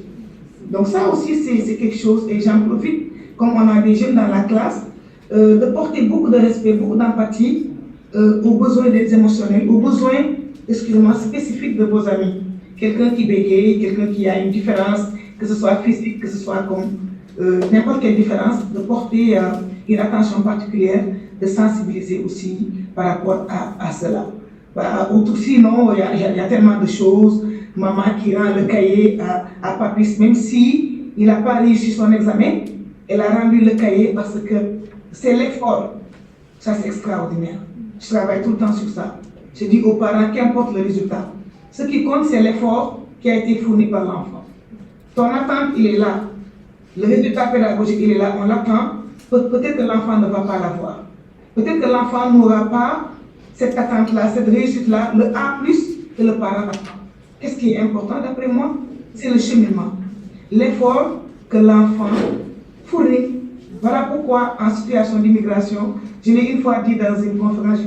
Donc ça aussi, c'est quelque chose, et j'en profite, comme on a des jeunes dans la classe, de porter beaucoup de respect, beaucoup d'empathie aux besoins des émotionnels, aux besoins, excusez-moi, spécifiques de vos amis. Quelqu'un qui bégaye, quelqu'un qui a une différence, que ce soit physique, que ce soit comme n'importe quelle différence, de porter une attention particulière, de sensibiliser aussi par rapport à cela. Sinon, il y a tellement de choses. Maman qui rend le cahier à papy, même si il n'a pas réussi son examen, elle a rendu le cahier parce que c'est l'effort. Ça, c'est extraordinaire. Je travaille tout le temps sur ça. Je dis aux parents, qu'importe le résultat, ce qui compte, c'est l'effort qui a été fourni par l'enfant. Ton attente, il est là. Le résultat pédagogique, il est là. On l'attend. Peut-être que l'enfant ne va pas l'avoir. Peut-être que l'enfant n'aura pas cette attente-là, cette réussite-là, le A+, que le parent attend. Qu'est-ce qui est important d'après moi? C'est le cheminement. L'effort que l'enfant fournit. Voilà pourquoi, en situation d'immigration, je l'ai une fois dit dans une conférence,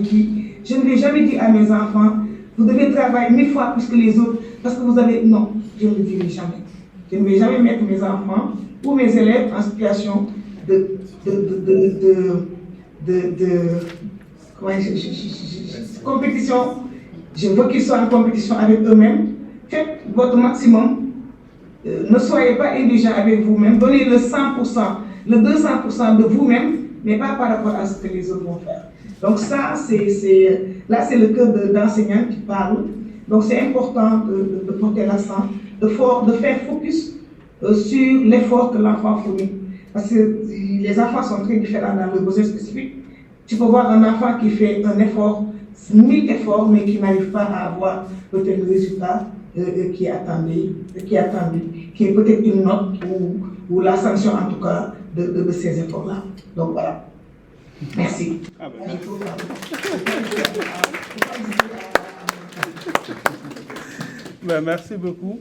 je ne vais jamais dire à mes enfants, vous devez travailler 1000 fois plus que les autres, parce que vous avez... Non, je ne le dirai jamais. Je ne vais jamais mettre mes enfants ou mes élèves en situation compétition. Je veux qu'ils soient en compétition avec eux-mêmes. Faites votre maximum. Ne soyez pas indigents avec vous-même. Donnez le 100%, le 200% de vous-même, mais pas par rapport à ce que les autres vont faire. Donc ça, là, c'est le cœur d'enseignant qui parle. Donc c'est important de porter l'accent, de faire focus sur l'effort que l'enfant fournit. Parce que les enfants sont très différents dans le besoin spécifique. Tu peux voir un enfant qui fait un effort, 1000 efforts, mais qui n'arrive pas à avoir peut-être le résultat qui est attendu, qui est peut-être une note ou la sanction en tout cas de ces efforts-là. Donc voilà. Merci. Ben, merci beaucoup.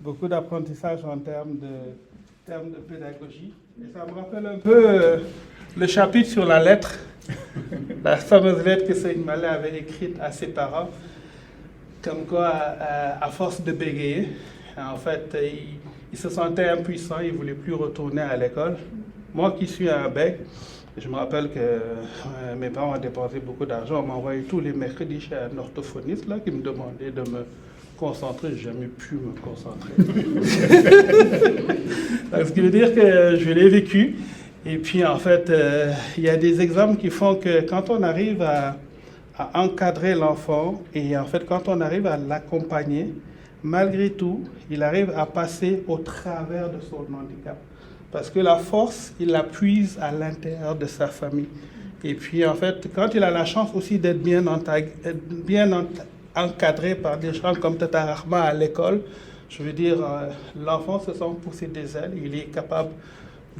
Beaucoup d'apprentissage en termes de pédagogie. Et ça me rappelle un peu le chapitre sur la lettre, la fameuse lettre que Seyd Malé avait écrite à ses parents, comme quoi, à force de bégayer, en fait, il se sentait impuissant, il ne voulait plus retourner à l'école. Moi qui suis un bec, je me rappelle que mes parents ont dépensé beaucoup d'argent, on m'envoyait tous les mercredis chez un orthophoniste là, qui me demandait de me concentrer, je n'ai jamais pu me concentrer. Donc, ce qui veut dire que je l'ai vécu. Et puis, en fait, il y a des exemples qui font que quand on arrive à encadrer l'enfant et en fait, quand on arrive à l'accompagner, malgré tout, il arrive à passer au travers de son handicap. Parce que la force, il la puise à l'intérieur de sa famille. Et puis, en fait, quand il a la chance aussi d'être bien encadré par des gens comme Tata Rahma à l'école, je veux dire, l'enfant se sent pousser des ailes, il est capable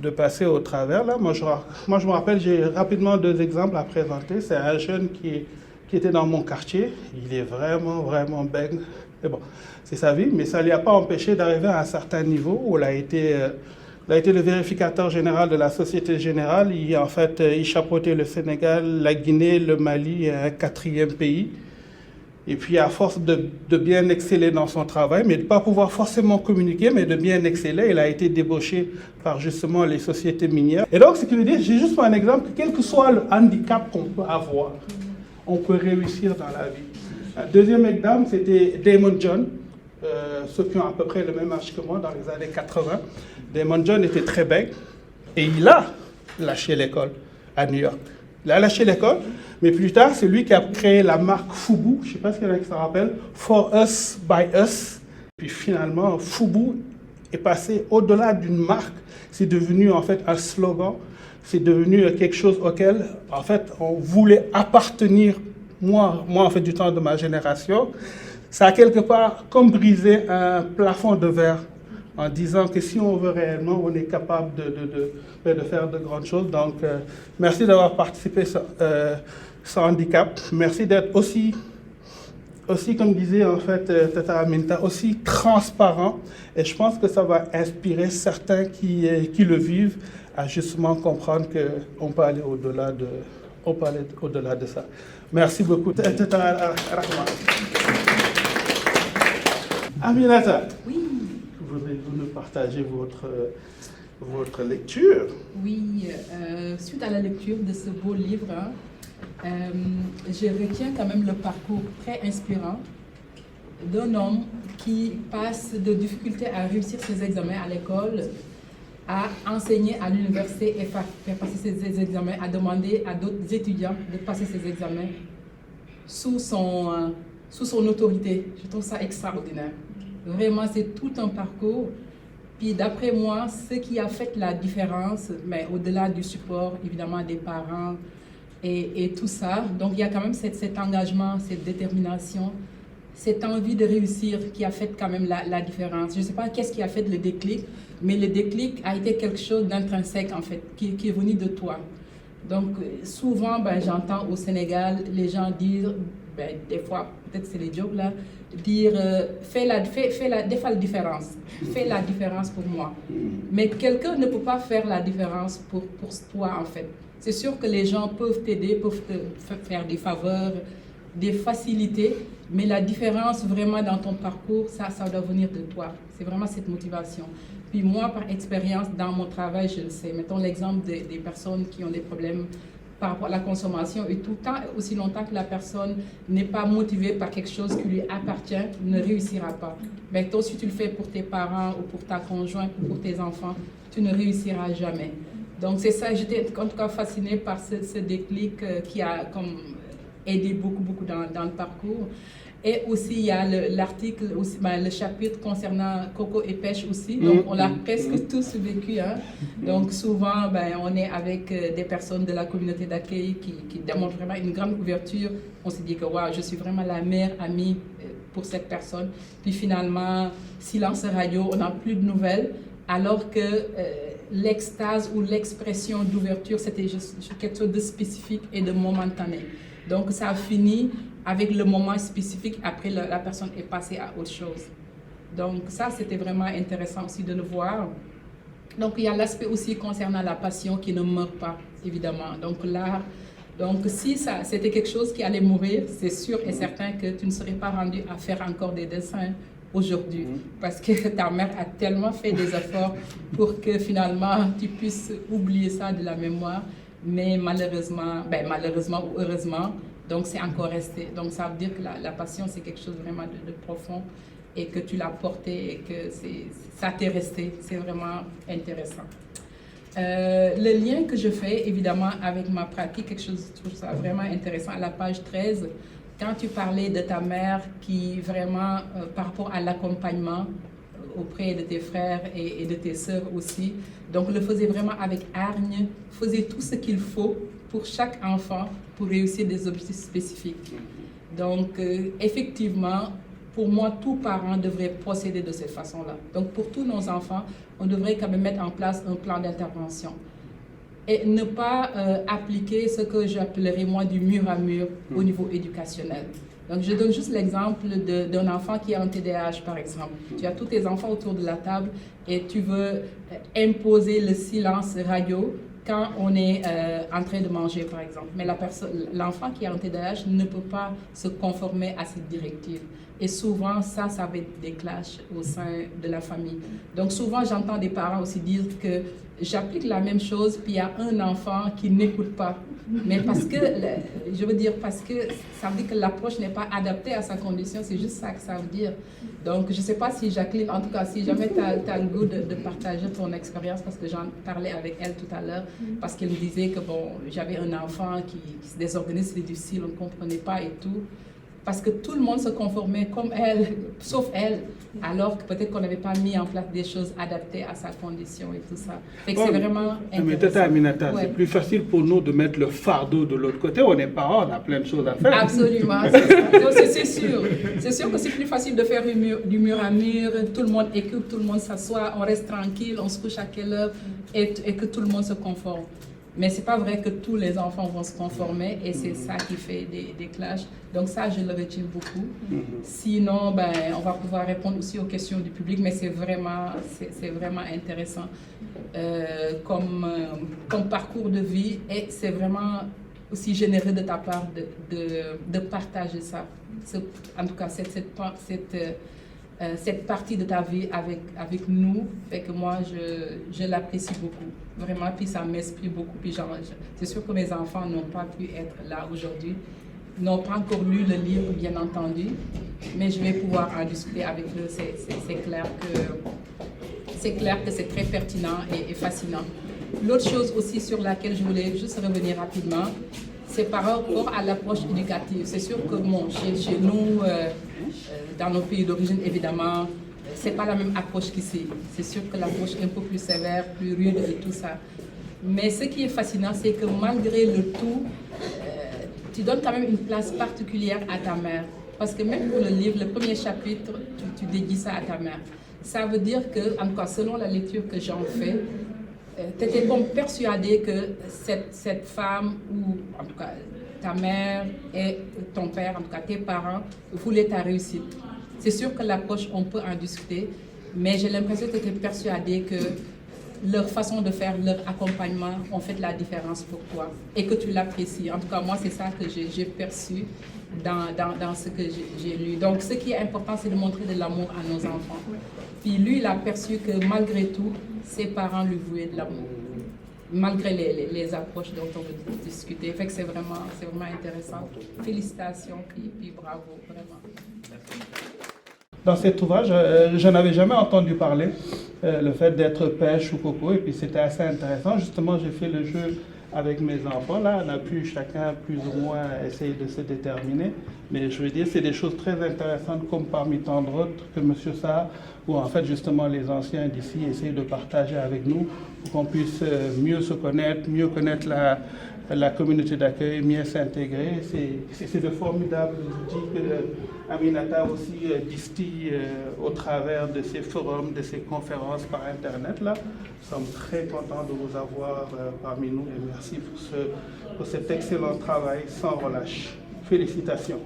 de passer au travers. Là, moi, je me rappelle, j'ai rapidement 2 exemples à présenter. C'est un jeune qui était dans mon quartier. Il est vraiment, vraiment bègue. Et bon, c'est sa vie, mais ça ne lui a pas empêché d'arriver à un certain niveau où il a été le vérificateur général de la Société Générale. Il chapeautait le Sénégal, la Guinée, le Mali et un 4e pays. Et puis, à force de bien exceller dans son travail, mais de ne pas pouvoir forcément communiquer, mais de bien exceller, il a été débauché par justement les sociétés minières. Et donc, ce qui veut dire, j'ai juste un exemple, que quel que soit le handicap qu'on peut avoir, on peut réussir dans la vie. Un deuxième exemple, c'était Damon John, ceux qui ont à peu près le même âge que moi, dans les années 80. Damon John était très bègue et il a lâché l'école à New York. Il a lâché l'école, mais plus tard, c'est lui qui a créé la marque Fubu, je ne sais pas si ça rappelle, For Us, By Us. Puis finalement, Fubu est passé au-delà d'une marque, c'est devenu en fait un slogan, c'est devenu quelque chose auquel en fait on voulait appartenir, moi en fait du temps de ma génération. Ça a quelque part comme brisé un plafond de verre en disant que si on veut réellement, on est capable de faire de grandes choses. Donc, merci d'avoir participé sans handicap. Merci d'être aussi, comme disait en fait Tata Aminta, aussi transparent. Et je pense que ça va inspirer certains qui le vivent à justement comprendre qu'on peut aller au-delà de ça. Merci beaucoup. Tata Rahma. Aminata. Oui. Voudriez-vous nous partager votre lecture? Oui, suite à la lecture de ce beau livre, je retiens quand même le parcours très inspirant d'un homme qui passe de difficultés à réussir ses examens à l'école, à enseigner à l'université et faire passer ses examens, à demander à d'autres étudiants de passer ses examens sous son autorité. Je trouve ça extraordinaire. Vraiment, c'est tout un parcours. Puis d'après moi, ce qui a fait la différence, mais au-delà du support, évidemment, des parents et tout ça, donc il y a quand même cet engagement, cette détermination, cette envie de réussir qui a fait quand même la différence. Je ne sais pas qu'est-ce qui a fait le déclic, mais le déclic a été quelque chose d'intrinsèque, en fait, qui est venu de toi. Donc, souvent, j'entends au Sénégal, les gens dire, des fois, peut-être c'est les jokes là, dire fais la différence, fais la différence pour moi. Mais quelqu'un ne peut pas faire la différence pour toi, en fait. C'est sûr que les gens peuvent t'aider, peuvent te faire des faveurs, des facilités, mais la différence vraiment dans ton parcours, ça doit venir de toi. C'est vraiment cette motivation. Puis moi, par expérience, dans mon travail, je le sais. Mettons l'exemple des personnes qui ont des problèmes par rapport à la consommation, et tout le temps, aussi longtemps que la personne n'est pas motivée par quelque chose qui lui appartient, ne réussira pas. Mais toi, si tu le fais pour tes parents ou pour ta conjointe ou pour tes enfants, tu ne réussiras jamais. Donc c'est ça, j'étais en tout cas fascinée par ce déclic qui a comme aidé beaucoup dans le parcours. Et aussi, il y a l'article, le chapitre concernant Coco et Pêche aussi. Donc, on l'a presque tous vécu. Hein. Donc, souvent, on est avec des personnes de la communauté d'accueil qui démontrent vraiment une grande ouverture. On s'est dit que wow, je suis vraiment la meilleure amie pour cette personne. Puis finalement, silence radio, on n'a plus de nouvelles. Alors que l'extase ou l'expression d'ouverture, c'était juste quelque chose de spécifique et de momentané. Donc, ça a fini avec le moment spécifique, après la personne est passée à autre chose. Donc ça, c'était vraiment intéressant aussi de le voir. Donc il y a l'aspect aussi concernant la passion qui ne meurt pas, évidemment. Donc l'art, donc si c'était quelque chose qui allait mourir, c'est sûr et certain que tu ne serais pas rendu à faire encore des dessins aujourd'hui. Parce que ta mère a tellement fait des efforts pour que finalement tu puisses oublier ça de la mémoire. Mais malheureusement ou heureusement, donc c'est encore resté. Donc ça veut dire que la passion, c'est quelque chose vraiment de profond et que tu l'as porté et que ça t'est resté. C'est vraiment intéressant. Le lien que je fais, évidemment, avec ma pratique, quelque chose, je trouve ça vraiment intéressant, à la page 13, quand tu parlais de ta mère qui vraiment, par rapport à l'accompagnement auprès de tes frères et de tes sœurs aussi, donc le faisait vraiment avec hargne, faisait tout ce qu'il faut pour chaque enfant pour réussir des objectifs spécifiques. Donc, effectivement, pour moi, tout parent devrait procéder de cette façon-là. Donc, pour tous nos enfants, on devrait quand même mettre en place un plan d'intervention et ne pas appliquer ce que j'appellerais moi du mur à mur au niveau éducationnel. Donc, je donne juste l'exemple d'un enfant qui a un TDAH, par exemple. Tu as tous tes enfants autour de la table et tu veux imposer le silence radio quand on est en train de manger, par exemple. Mais l'enfant qui a un TDAH ne peut pas se conformer à cette directive. Et souvent, ça va être des clashs au sein de la famille. Donc souvent, j'entends des parents aussi dire que j'applique la même chose, puis il y a un enfant qui n'écoute pas. Mais parce que, parce que ça veut dire que l'approche n'est pas adaptée à sa condition, c'est juste ça que ça veut dire. Donc, je ne sais pas si Jacqueline, en tout cas, si jamais tu as le goût de partager ton expérience, parce que j'en parlais avec elle tout à l'heure, parce qu'elle me disait que bon, j'avais un enfant qui se désorganisait, c'était difficile, on ne comprenait pas et tout. Parce que tout le monde se conformait comme elle, sauf elle, alors que peut-être qu'on n'avait pas mis en place des choses adaptées à sa condition et tout ça. Fait que c'est vraiment intéressant. Mais Tata Aminata, c'est plus facile pour nous de mettre le fardeau de l'autre côté. On est parents, on a plein de choses à faire. Absolument, c'est sûr. C'est sûr que c'est plus facile de faire du mur à mur, tout le monde écoute, tout le monde s'assoit, on reste tranquille, on se couche à quelle heure et que tout le monde se conforme. Mais ce n'est pas vrai que tous les enfants vont se conformer et c'est ça qui fait des clashs. Donc ça, je le retiens beaucoup. Sinon, ben, on va pouvoir répondre aussi aux questions du public, mais c'est vraiment intéressant comme parcours de vie et c'est vraiment aussi généreux de ta part de partager ça. En tout cas, cette partie de ta vie avec nous, fait que moi, je l'apprécie beaucoup. Vraiment, puis ça m'inspire beaucoup. Puis c'est sûr que mes enfants n'ont pas pu être là aujourd'hui, n'ont pas encore lu le livre, bien entendu, mais je vais pouvoir en discuter avec eux. C'est clair que c'est très pertinent et fascinant. L'autre chose aussi sur laquelle je voulais juste revenir rapidement, c'est par rapport à l'approche éducative. C'est sûr que bon, chez nous, dans nos pays d'origine, évidemment, c'est pas la même approche qu'ici. C'est sûr que l'approche est un peu plus sévère, plus rude et tout ça. Mais ce qui est fascinant, c'est que malgré le tout, tu donnes quand même une place particulière à ta mère. Parce que même pour le livre, le premier chapitre, tu dédies ça à ta mère. Ça veut dire que, en tout cas, selon la lecture que j'en fais, tu étais comme persuadée que cette femme, ou en tout cas ta mère et ton père, en tout cas tes parents, voulaient ta réussite. C'est sûr que l'approche, on peut en discuter, mais j'ai l'impression que tu étais persuadée que leur façon de faire, leur accompagnement ont fait la différence pour toi et que tu l'apprécies. En tout cas, moi, c'est ça que j'ai perçu dans ce que j'ai lu. Donc, ce qui est important, c'est de montrer de l'amour à nos enfants. Puis lui, il a perçu que malgré tout, ses parents lui vouaient de l'amour, malgré les approches dont on veut discuter. Fait que c'est vraiment intéressant. Félicitations, puis bravo, vraiment. Dans cet ouvrage, je n'avais jamais entendu parler, le fait d'être pêche ou coco, et puis c'était assez intéressant. Justement, j'ai fait le jeu avec mes enfants. Là, on a pu chacun plus ou moins essayer de se déterminer. Mais je veux dire, c'est des choses très intéressantes, comme parmi tant d'autres que M. Sarr, où en fait, justement, les anciens d'ici essayent de partager avec nous pour qu'on puisse mieux se connaître, mieux connaître la communauté d'accueil, mieux s'intégrer. C'est de formidables outils que Aminata aussi distille au travers de ces forums, de ces conférences par Internet. Là. Nous sommes très contents de vous avoir parmi nous et merci pour cet excellent travail sans relâche. Félicitations.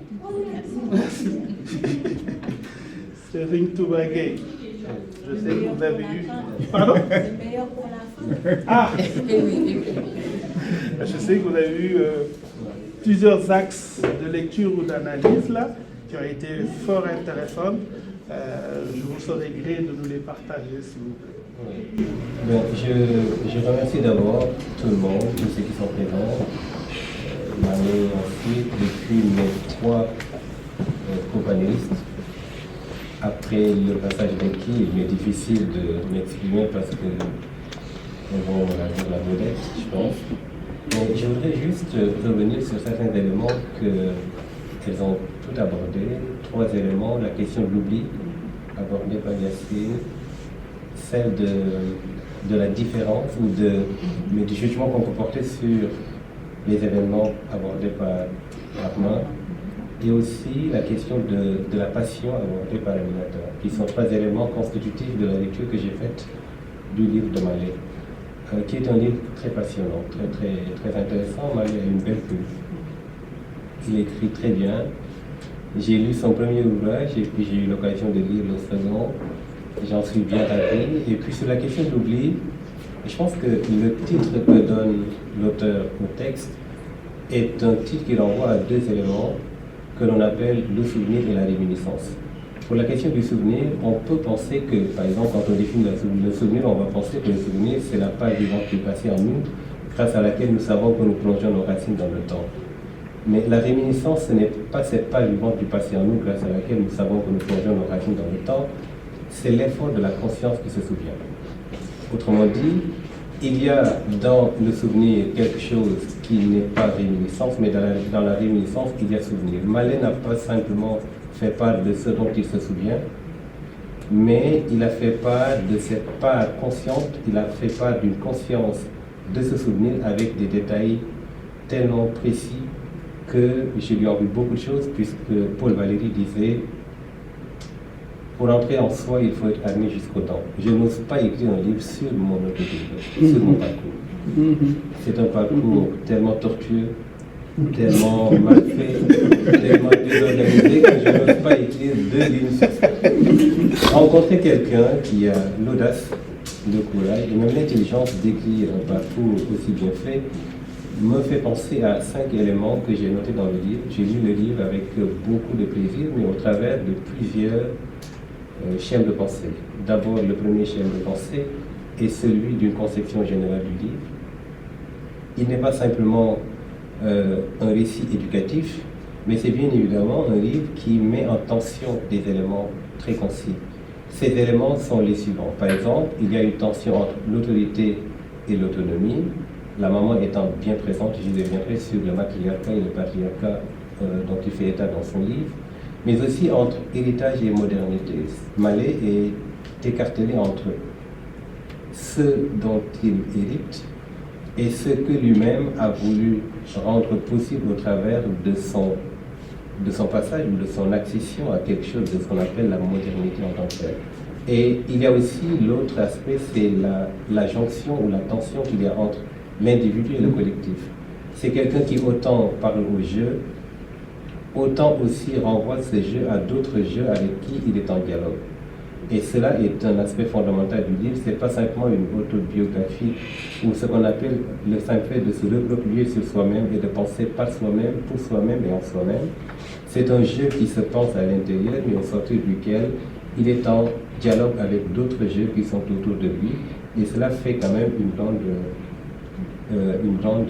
Merci. C'est Ring to Bagay. Je sais que vous avez eu... Pardon? C'est meilleur pour la fin. Ah! Je sais que vous avez eu plusieurs axes de lecture ou d'analyse là, qui ont été fort intéressants. Je vous serais gré de nous les partager, s'il vous plaît. Oui. Bon, je remercie d'abord tout le monde, tous ceux qui sont présents. Mané ensuite, et puis mes trois co-panélistes. Après le passage d'acquis, il est difficile de m'exprimer parce que on va dire la vedette, je pense. Mais je voudrais juste revenir sur certains éléments qu'elles ont tout abordé. Trois éléments, la question de l'oubli, abordée par Yacine, celle de la différence mais du jugement qu'on peut porter sur les événements abordés par Armand, et aussi la question de la passion abordée par Aminata, qui sont trois éléments constitutifs de la lecture que j'ai faite du livre de Malé, qui est un livre très passionnant, très intéressant. Malé a une belle plume. Il écrit très bien. J'ai lu son premier ouvrage et puis j'ai eu l'occasion de lire le second. J'en suis bien ravi. Et puis sur la question de l'oubli, je pense que le titre que donne l'auteur au texte est un titre qui renvoie à deux éléments que l'on appelle le souvenir et la réminiscence. Pour la question du souvenir, on peut penser que, par exemple, quand on définit le souvenir, on va penser que le souvenir, c'est la page vivante qui est passée en nous, grâce à laquelle nous savons que nous plongeons nos racines dans le temps. Mais la réminiscence, ce n'est pas cette page vivante du passé en nous, grâce à laquelle nous savons que nous plongeons nos racines dans le temps. C'est l'effort de la conscience qui se souvient. Autrement dit, il y a dans le souvenir quelque chose qui n'est pas réminiscence, mais dans la réminiscence, il y a souvenir. Mallet n'a pas simplement fait part de ce dont il se souvient, mais il a fait part de cette part consciente, il a fait part d'une conscience de ce souvenir avec des détails tellement précis que je lui en veux beaucoup de choses, puisque Paul Valéry disait « Pour entrer en soi, il faut être armé jusqu'aux dents ». Je n'ose pas écrire un livre sur mon autobiographie, sur mon parcours. C'est un parcours tellement tortueux, tellement mal fait, tellement désorganisé que je n'ose pas écrire 2 lignes sur ça. Rencontrer quelqu'un qui a l'audace, le courage et même l'intelligence d'écrire un parcours aussi bien fait me fait penser à 5 éléments que j'ai notés dans le livre. J'ai lu le livre avec beaucoup de plaisir, mais au travers de plusieurs schèmes de pensée. D'abord, le premier schème de pensée est celui d'une conception générale du livre. Il n'est pas simplement un récit éducatif, mais c'est bien évidemment un livre qui met en tension des éléments très concis. Ces éléments sont les suivants. Par exemple, il y a une tension entre l'autorité et l'autonomie, la maman étant bien présente, j'y reviendrai sur le matriarcat et le patriarcat dont il fait état dans son livre, mais aussi entre héritage et modernité. Mallet est écartelé entre ce dont il hérite et ce que lui-même a voulu rendre possible au travers de son passage ou de son accession à quelque chose de ce qu'on appelle la modernité en tant que telle. Et il y a aussi l'autre aspect, c'est la jonction ou la tension qu'il y a entre l'individu et le collectif. C'est quelqu'un qui autant parle au jeu, autant aussi renvoie ce jeu à d'autres jeux avec qui il est en dialogue. Et cela est un aspect fondamental du livre. Ce n'est pas simplement une autobiographie ou ce qu'on appelle le simple fait de se replier sur soi-même et de penser par soi-même, pour soi-même et en soi-même. C'est un jeu qui se pense à l'intérieur, mais au sortir duquel il est en dialogue avec d'autres jeux qui sont autour de lui. Et cela fait quand même une grande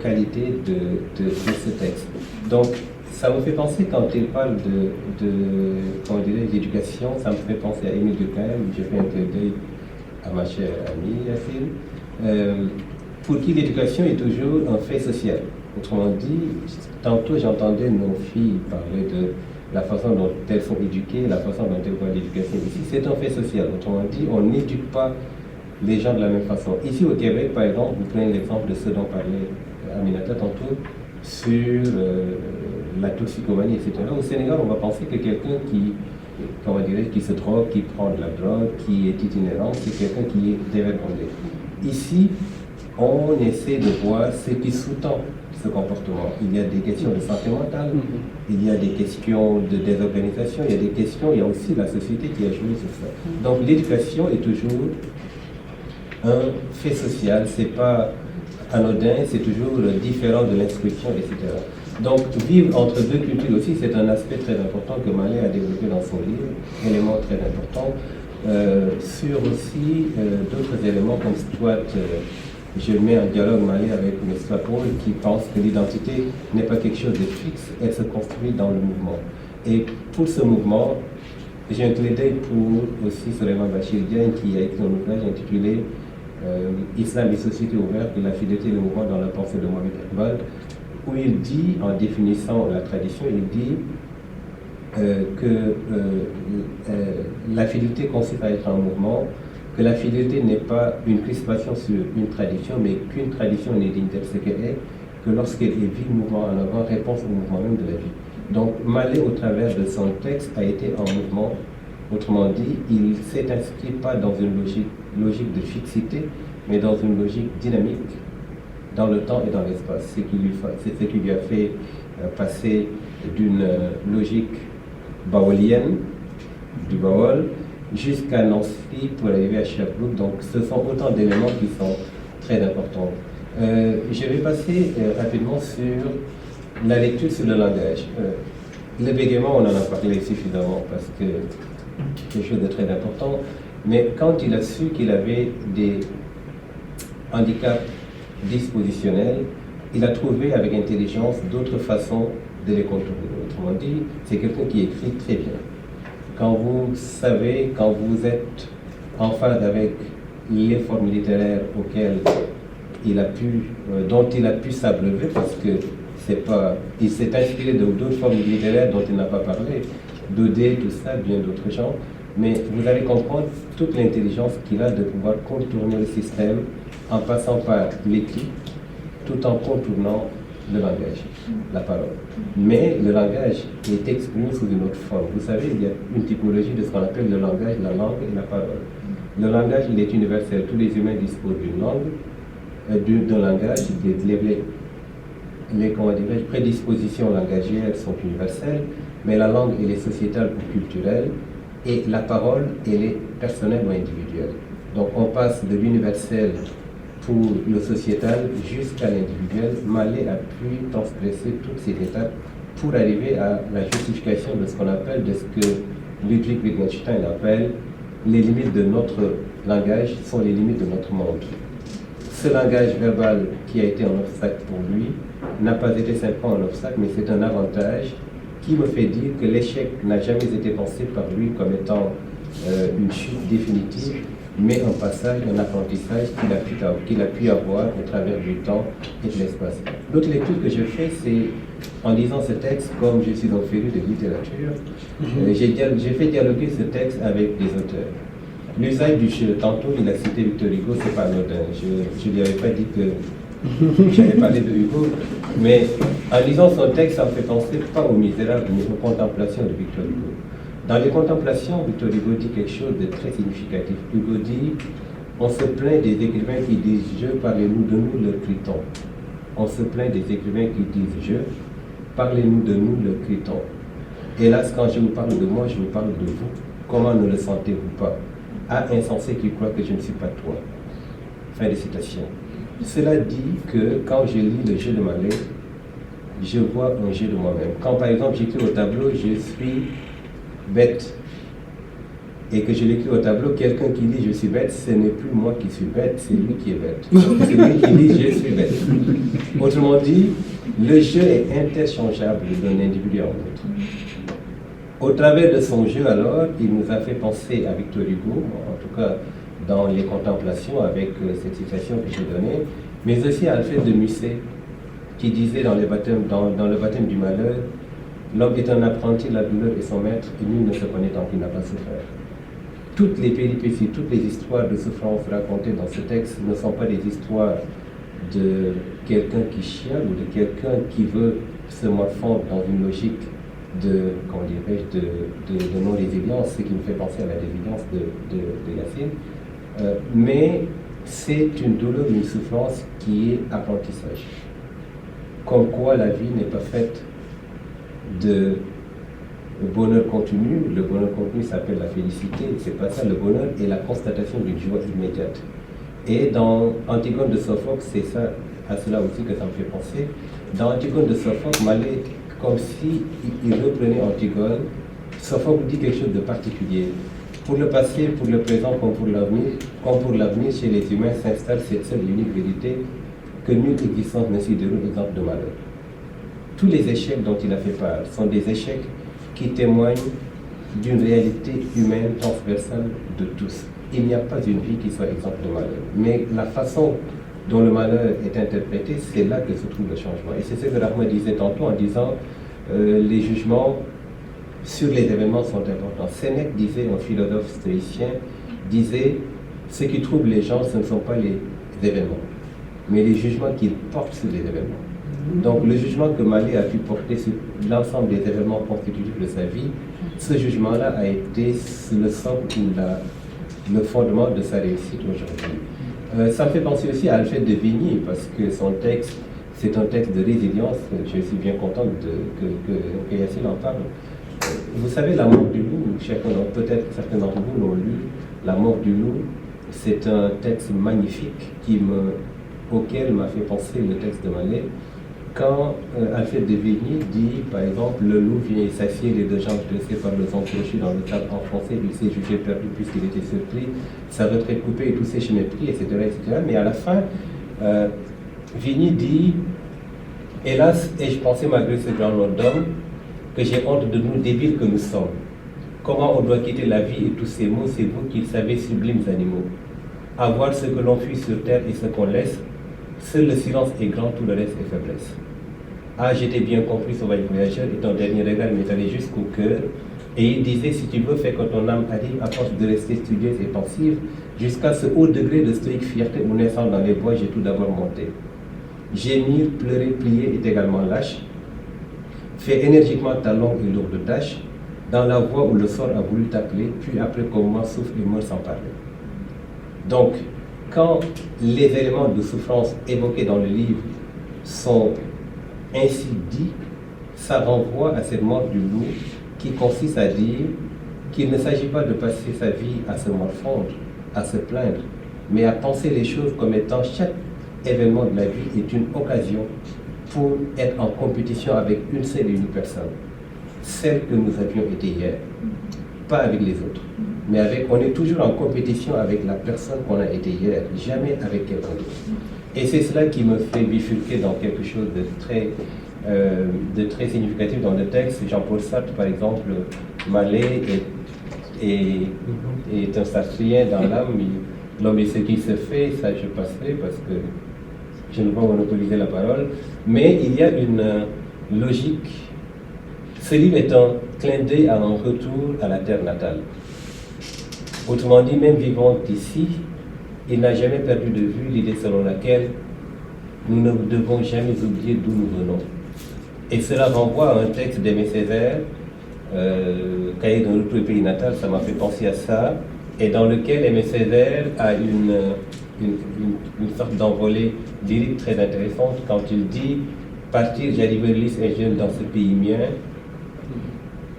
qualité de ce texte. Donc, ça me fait penser, quand il parle d'éducation, ça me fait penser à Émile Durkheim. Je fais un clin d'œil à ma chère amie Yacine, pour qui l'éducation est toujours un fait social. Autrement dit, tantôt j'entendais nos filles parler de la façon dont elles sont éduquées, la façon dont elles voient l'éducation ici. C'est un fait social. Autrement dit, on n'éduque pas les gens de la même façon. Ici au Québec, par exemple, vous prenez l'exemple de ce dont parlait Aminata tantôt, sur la toxicomanie, etc. Au Sénégal, on va penser que quelqu'un qui se drogue, qui prend de la drogue, qui est itinérant, c'est quelqu'un qui est dérégondé. Ici, on essaie de voir ce qui sous-tend ce comportement. Il y a des questions de santé mentale, il y a des questions de désorganisation, il y a aussi la société qui a joué sur ça. Donc l'éducation est toujours un fait social, c'est pas anodin, c'est toujours différent de l'instruction, etc. Donc vivre entre deux cultures aussi, c'est un aspect très important que Mallet a développé dans son livre, élément très important, sur aussi d'autres éléments comme Stuart. Je mets en dialogue Mallet avec M. Paul qui pense que l'identité n'est pas quelque chose de fixe, elle se construit dans le mouvement. Et pour ce mouvement, j'ai un clin d'œil pour aussi Souleymane Bachir Diagne qui a écrit un ouvrage intitulé Islam et société ouverte, la fidélité et le mouvement dans la pensée de Mohamed Iqbal, où il dit, en définissant la tradition, il dit que la fidélité consiste à être un mouvement, que la fidélité n'est pas une crispation sur une tradition, mais qu'une tradition n'est digne d'être ce qu'elle est, que lorsqu'elle est vie, le mouvement en avant, réponse au mouvement même de la vie. Donc Mallet, au travers de son texte, a été en mouvement. Autrement dit, il ne s'est inscrit pas dans une logique de fixité, mais dans une logique dynamique, dans le temps et dans l'espace. C'est ce qui lui a fait passer d'une logique baolienne, du Baol, jusqu'à Nancy pour arriver à Sherbrooke. Donc ce sont autant d'éléments qui sont très importants. Je vais passer rapidement sur la lecture sur le langage. Le bégaiement, on en a parlé suffisamment parce que c'est quelque chose de très important. Mais quand il a su qu'il avait des handicaps dispositionnels, il a trouvé avec intelligence d'autres façons de les contourner. Autrement dit, c'est quelqu'un qui écrit très bien. Quand vous savez, quand vous êtes en phase avec les formes littéraires auxquelles dont il a pu s'abreuver, parce que il s'est inspiré d'autres formes littéraires dont il n'a pas parlé, Daudet, tout ça, bien d'autres gens, mais vous allez comprendre toute l'intelligence qu'il a de pouvoir contourner le système en passant par l'écrit, tout en contournant le langage, la parole. Mais le langage est exprimé sous une autre forme. Vous savez, il y a une typologie de ce qu'on appelle le langage, la langue et la parole. Le langage, il est universel. Tous les humains disposent d'une langue, d'un langage. Les prédispositions langagières sont universelles, mais la langue, elle est sociétale ou culturelle, et la parole, elle est personnelle ou individuelle. Donc on passe de l'universel pour le sociétal jusqu'à l'individuel. Mallet a pu transgresser toutes ces étapes pour arriver à la justification de ce qu'on appelle, de ce que Ludwig Wittgenstein appelle les limites de notre langage sont les limites de notre monde. Ce langage verbal qui a été un obstacle pour lui n'a pas été simplement un obstacle, mais c'est un avantage qui me fait dire que l'échec n'a jamais été pensé par lui comme étant une chute définitive, mais un passage, un apprentissage qu'il a pu avoir au travers du temps et de l'espace. L'autre lecture que je fais, c'est en lisant ce texte, comme je suis un féru de littérature, j'ai fait dialoguer ce texte avec des auteurs. L'usage du jeu, tantôt il a cité Victor Hugo, c'est pas anodin. Je ne lui avais pas dit que j'allais parler de Hugo, mais en lisant son texte, ça me fait penser pas aux Misérables, mais aux Contemplations de Victor Hugo. Dans les Contemplations, Victor Hugo dit quelque chose de très significatif. Hugo dit, on se plaint des écrivains qui disent « je, parlez-nous de nous, le crie-t-on ». On se plaint des écrivains qui disent « je, parlez-nous de nous, le crie-t-on ». Hélas, quand je vous parle de moi, je vous parle de vous. Comment ne le sentez-vous pas? Ah, insensé qui croit que je ne suis pas toi. Fin de citation. Cela dit que quand je lis le jeu de Mallet, je vois un jeu de moi-même. Quand par exemple j'écris au tableau, je suis bête, et que je l'écris au tableau, quelqu'un qui dit je suis bête, ce n'est plus moi qui suis bête, c'est lui qui est bête. C'est lui qui dit je suis bête. Autrement dit, le jeu est interchangeable d'un individu à l'autre. Au travers de son jeu, alors, il nous a fait penser à Victor Hugo, en tout cas dans les Contemplations, avec cette citation que j'ai donnée, mais aussi à Alfred de Musset, qui disait dans le baptême du malheur, l'homme est un apprenti, la douleur est son maître, et nul ne se connaît tant qu'il n'a pas souffert. Toutes les péripéties, toutes les histoires de souffrance racontées dans ce texte ne sont pas des histoires de quelqu'un qui chiale ou de quelqu'un qui veut se morfondre dans une logique de non-résilience, ce qui me fait penser à la résilience de Yacine. Mais c'est une douleur, une souffrance qui est apprentissage. Comme quoi la vie n'est pas faite de bonheur continu. Le bonheur continu s'appelle la félicité. C'est pas ça. Le bonheur est la constatation d'une joie immédiate. Et dans Antigone de Sophocle, c'est ça, à cela aussi que ça me fait penser. Dans Antigone de Sophocle, Mallet, comme si il reprenait Antigone, Sophocle dit quelque chose de particulier. Pour le passé, pour le présent, comme pour l'avenir, chez les humains s'installe cette seule et unique vérité que nulle existence ne s'y déroule exemple de malheur. Tous les échecs dont il a fait part sont des échecs qui témoignent d'une réalité humaine transversale de tous. Il n'y a pas une vie qui soit exempte de malheur. Mais la façon dont le malheur est interprété, c'est là que se trouve le changement. Et c'est ce que Rahma disait tantôt en disant les jugements sur les événements sont importants. Sénèque disait, un philosophe stoïcien, disait ce qui trouble les gens, ce ne sont pas les événements, mais les jugements qu'ils portent sur les événements. Donc le jugement que Mallet a pu porter sur l'ensemble des événements constitutifs de sa vie, ce jugement-là a été le socle ou le fondement de sa réussite aujourd'hui. Ça me fait penser aussi à Alfred de Vigny, parce que son texte, c'est un texte de résilience. Je suis bien content que Yacine en parle. Vous savez, La mort du loup, peut-être certains d'entre vous l'ont lu, La mort du loup, c'est un texte magnifique auquel m'a fait penser le texte de Mallet. Quand Alfred de Vigny dit, par exemple, le loup vient s'assied, les deux jambes dressées par le sang crochu dans le sable enfoncé, il s'est jugé perdu puisqu'il était surpris, sa retraite coupée et tous ses chemins pris, etc., etc. Mais à la fin, Vigny dit, Hélas, ai-je pensé malgré ce grand nom d'homme que j'ai honte de nous débiles que nous sommes. Comment on doit quitter la vie et tous ces mots, c'est vous qui le savez, sublimes animaux. Avoir ce que l'on fuit sur terre et ce qu'on laisse, seul le silence est grand, tout le reste est faiblesse. Ah, j'étais bien compris, sauvage voyageur, et ton dernier regard m'est allé jusqu'au cœur. Et il disait, si tu veux, fais que ton âme arrive à force de rester studieuse et pensive, jusqu'à ce haut degré de stoïque fierté où naissant dans les bois, j'ai tout d'abord monté. Gémir, pleurer, plier est également lâche. Fais énergiquement ta longue et lourde tâche, dans la voie où le sort a voulu t'appeler, puis après comment souffle et meurt sans parler. Donc, quand les éléments de souffrance évoqués dans le livre sont ainsi dits, ça renvoie à cette mort du loup qui consiste à dire qu'il ne s'agit pas de passer sa vie à se morfondre, à se plaindre, mais à penser les choses comme étant chaque événement de la vie est une occasion pour être en compétition avec une seule et une personne, celle que nous avions été hier, pas avec les autres, mais on est toujours en compétition avec la personne qu'on a été hier, jamais avec quelqu'un d'autre. Et c'est cela qui me fait bifurquer dans quelque chose de très significatif dans le texte. Jean-Paul Sartre, par exemple, Mallet est un sartrien dans l'âme. L'homme est ce qu'il se fait, ça je passerai parce que je ne veux pas monopoliser la parole. Mais il y a une logique. Ce livre est un clin d'œil à un retour à la terre natale. Autrement dit, même vivant ici, il n'a jamais perdu de vue l'idée selon laquelle nous ne devons jamais oublier d'où nous venons. Et cela renvoie à un texte d'Aimé Césaire, Cahiers d'un retour au pays natal, ça m'a fait penser à ça, et dans lequel Aimé Césaire a une sorte d'envolée lyrique très intéressante quand il dit « Partir, j'arrive lisse et jeune dans ce pays mien.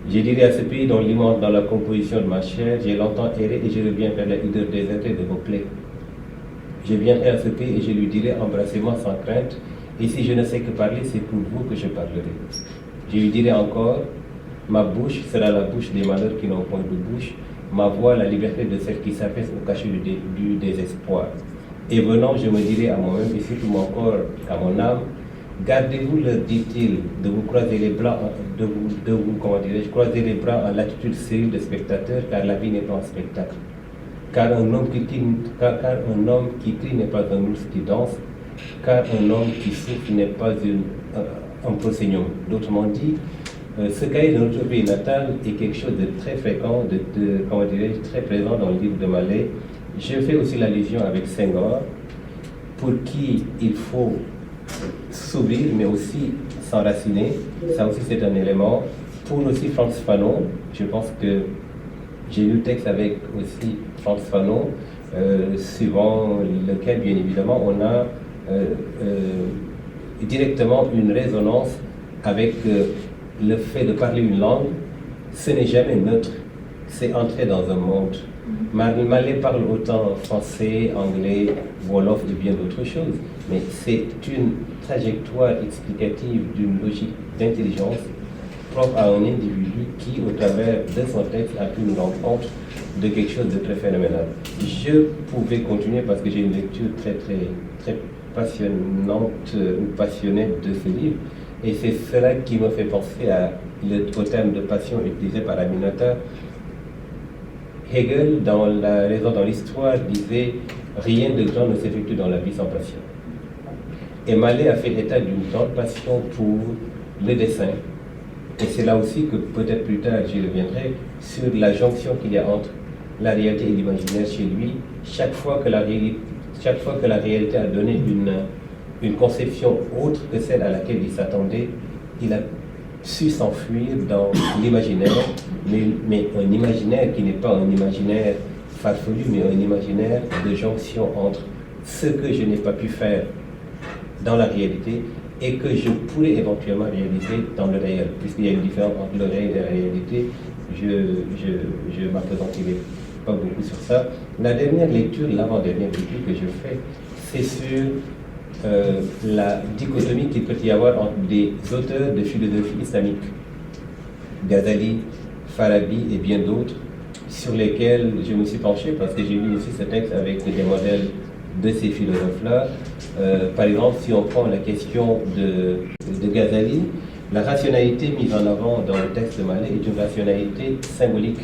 Je dirai à ce pays dont l'immense dans la composition de ma chair, j'ai longtemps erré et je reviens vers la hideur désertée de vos plaies. Je viendrai à ce pays et je lui dirai embrassez-moi sans crainte, et si je ne sais que parler, c'est pour vous que je parlerai. Je lui dirai encore, ma bouche sera la bouche des malheurs qui n'ont point de bouche, ma voix la liberté de celle qui s'apaise au cachot du désespoir. Et venant, je me dirai à moi-même et surtout mon corps, à mon âme, gardez-vous, leur dit-il, de vous croiser les bras, croiser les bras en l'attitude sérieuse de spectateur, car la vie n'est pas un spectacle. Car un homme qui crie n'est pas un ours qui danse, car un homme qui souffre n'est pas un proscenium. D'autrement dit, ce cahier de notre pays natal est quelque chose de très fréquent, très présent dans le livre de Mallet. Je fais aussi l'allusion avec Senghor, pour qui il faut s'ouvrir, mais aussi s'enraciner. Ça aussi, c'est un élément. Pour aussi Frantz Fanon, je pense que j'ai lu le texte avec aussi Frantz Fanon, suivant lequel, bien évidemment, on a directement une résonance avec le fait de parler une langue. Ce n'est jamais neutre, c'est entrer dans un monde. Mallet parle autant français, anglais, wolof et bien d'autres choses, mais c'est une trajectoire explicative d'une logique d'intelligence propre à un individu qui, au travers de son texte, a pu nous rendre compte de quelque chose de très phénoménal. Je pouvais continuer parce que j'ai une lecture très passionnante ou passionnée de ce livre, et c'est cela qui me fait penser au terme de passion utilisé par Aminata. Hegel, dans La raison dans l'histoire, disait « Rien de grand ne s'effectue dans la vie sans passion ». Et Mallet a fait état d'une grande passion pour le dessin. Et c'est là aussi que peut-être plus tard j'y reviendrai sur la jonction qu'il y a entre la réalité et l'imaginaire chez lui. Chaque fois que la réalité a donné une conception autre que celle à laquelle il s'attendait, il a su s'enfuir dans l'imaginaire, mais un imaginaire qui n'est pas un imaginaire farfelu, mais un imaginaire de jonction entre ce que je n'ai pas pu faire dans la réalité et que je pourrais éventuellement réaliser dans le réel, puisqu'il y a une différence entre le réel et la réalité. Je ne m'appesantirai pas beaucoup sur ça. La dernière lecture, l'avant-dernière lecture que je fais, c'est sur la dichotomie qu'il peut y avoir entre des auteurs de philosophie islamique, Ghazali, Farabi et bien d'autres, sur lesquels je me suis penché parce que j'ai lu aussi ce texte avec des modèles de ces philosophes-là. Par exemple, si on prend la question de Ghazali, la rationalité mise en avant dans le texte de Mallet est une rationalité symbolique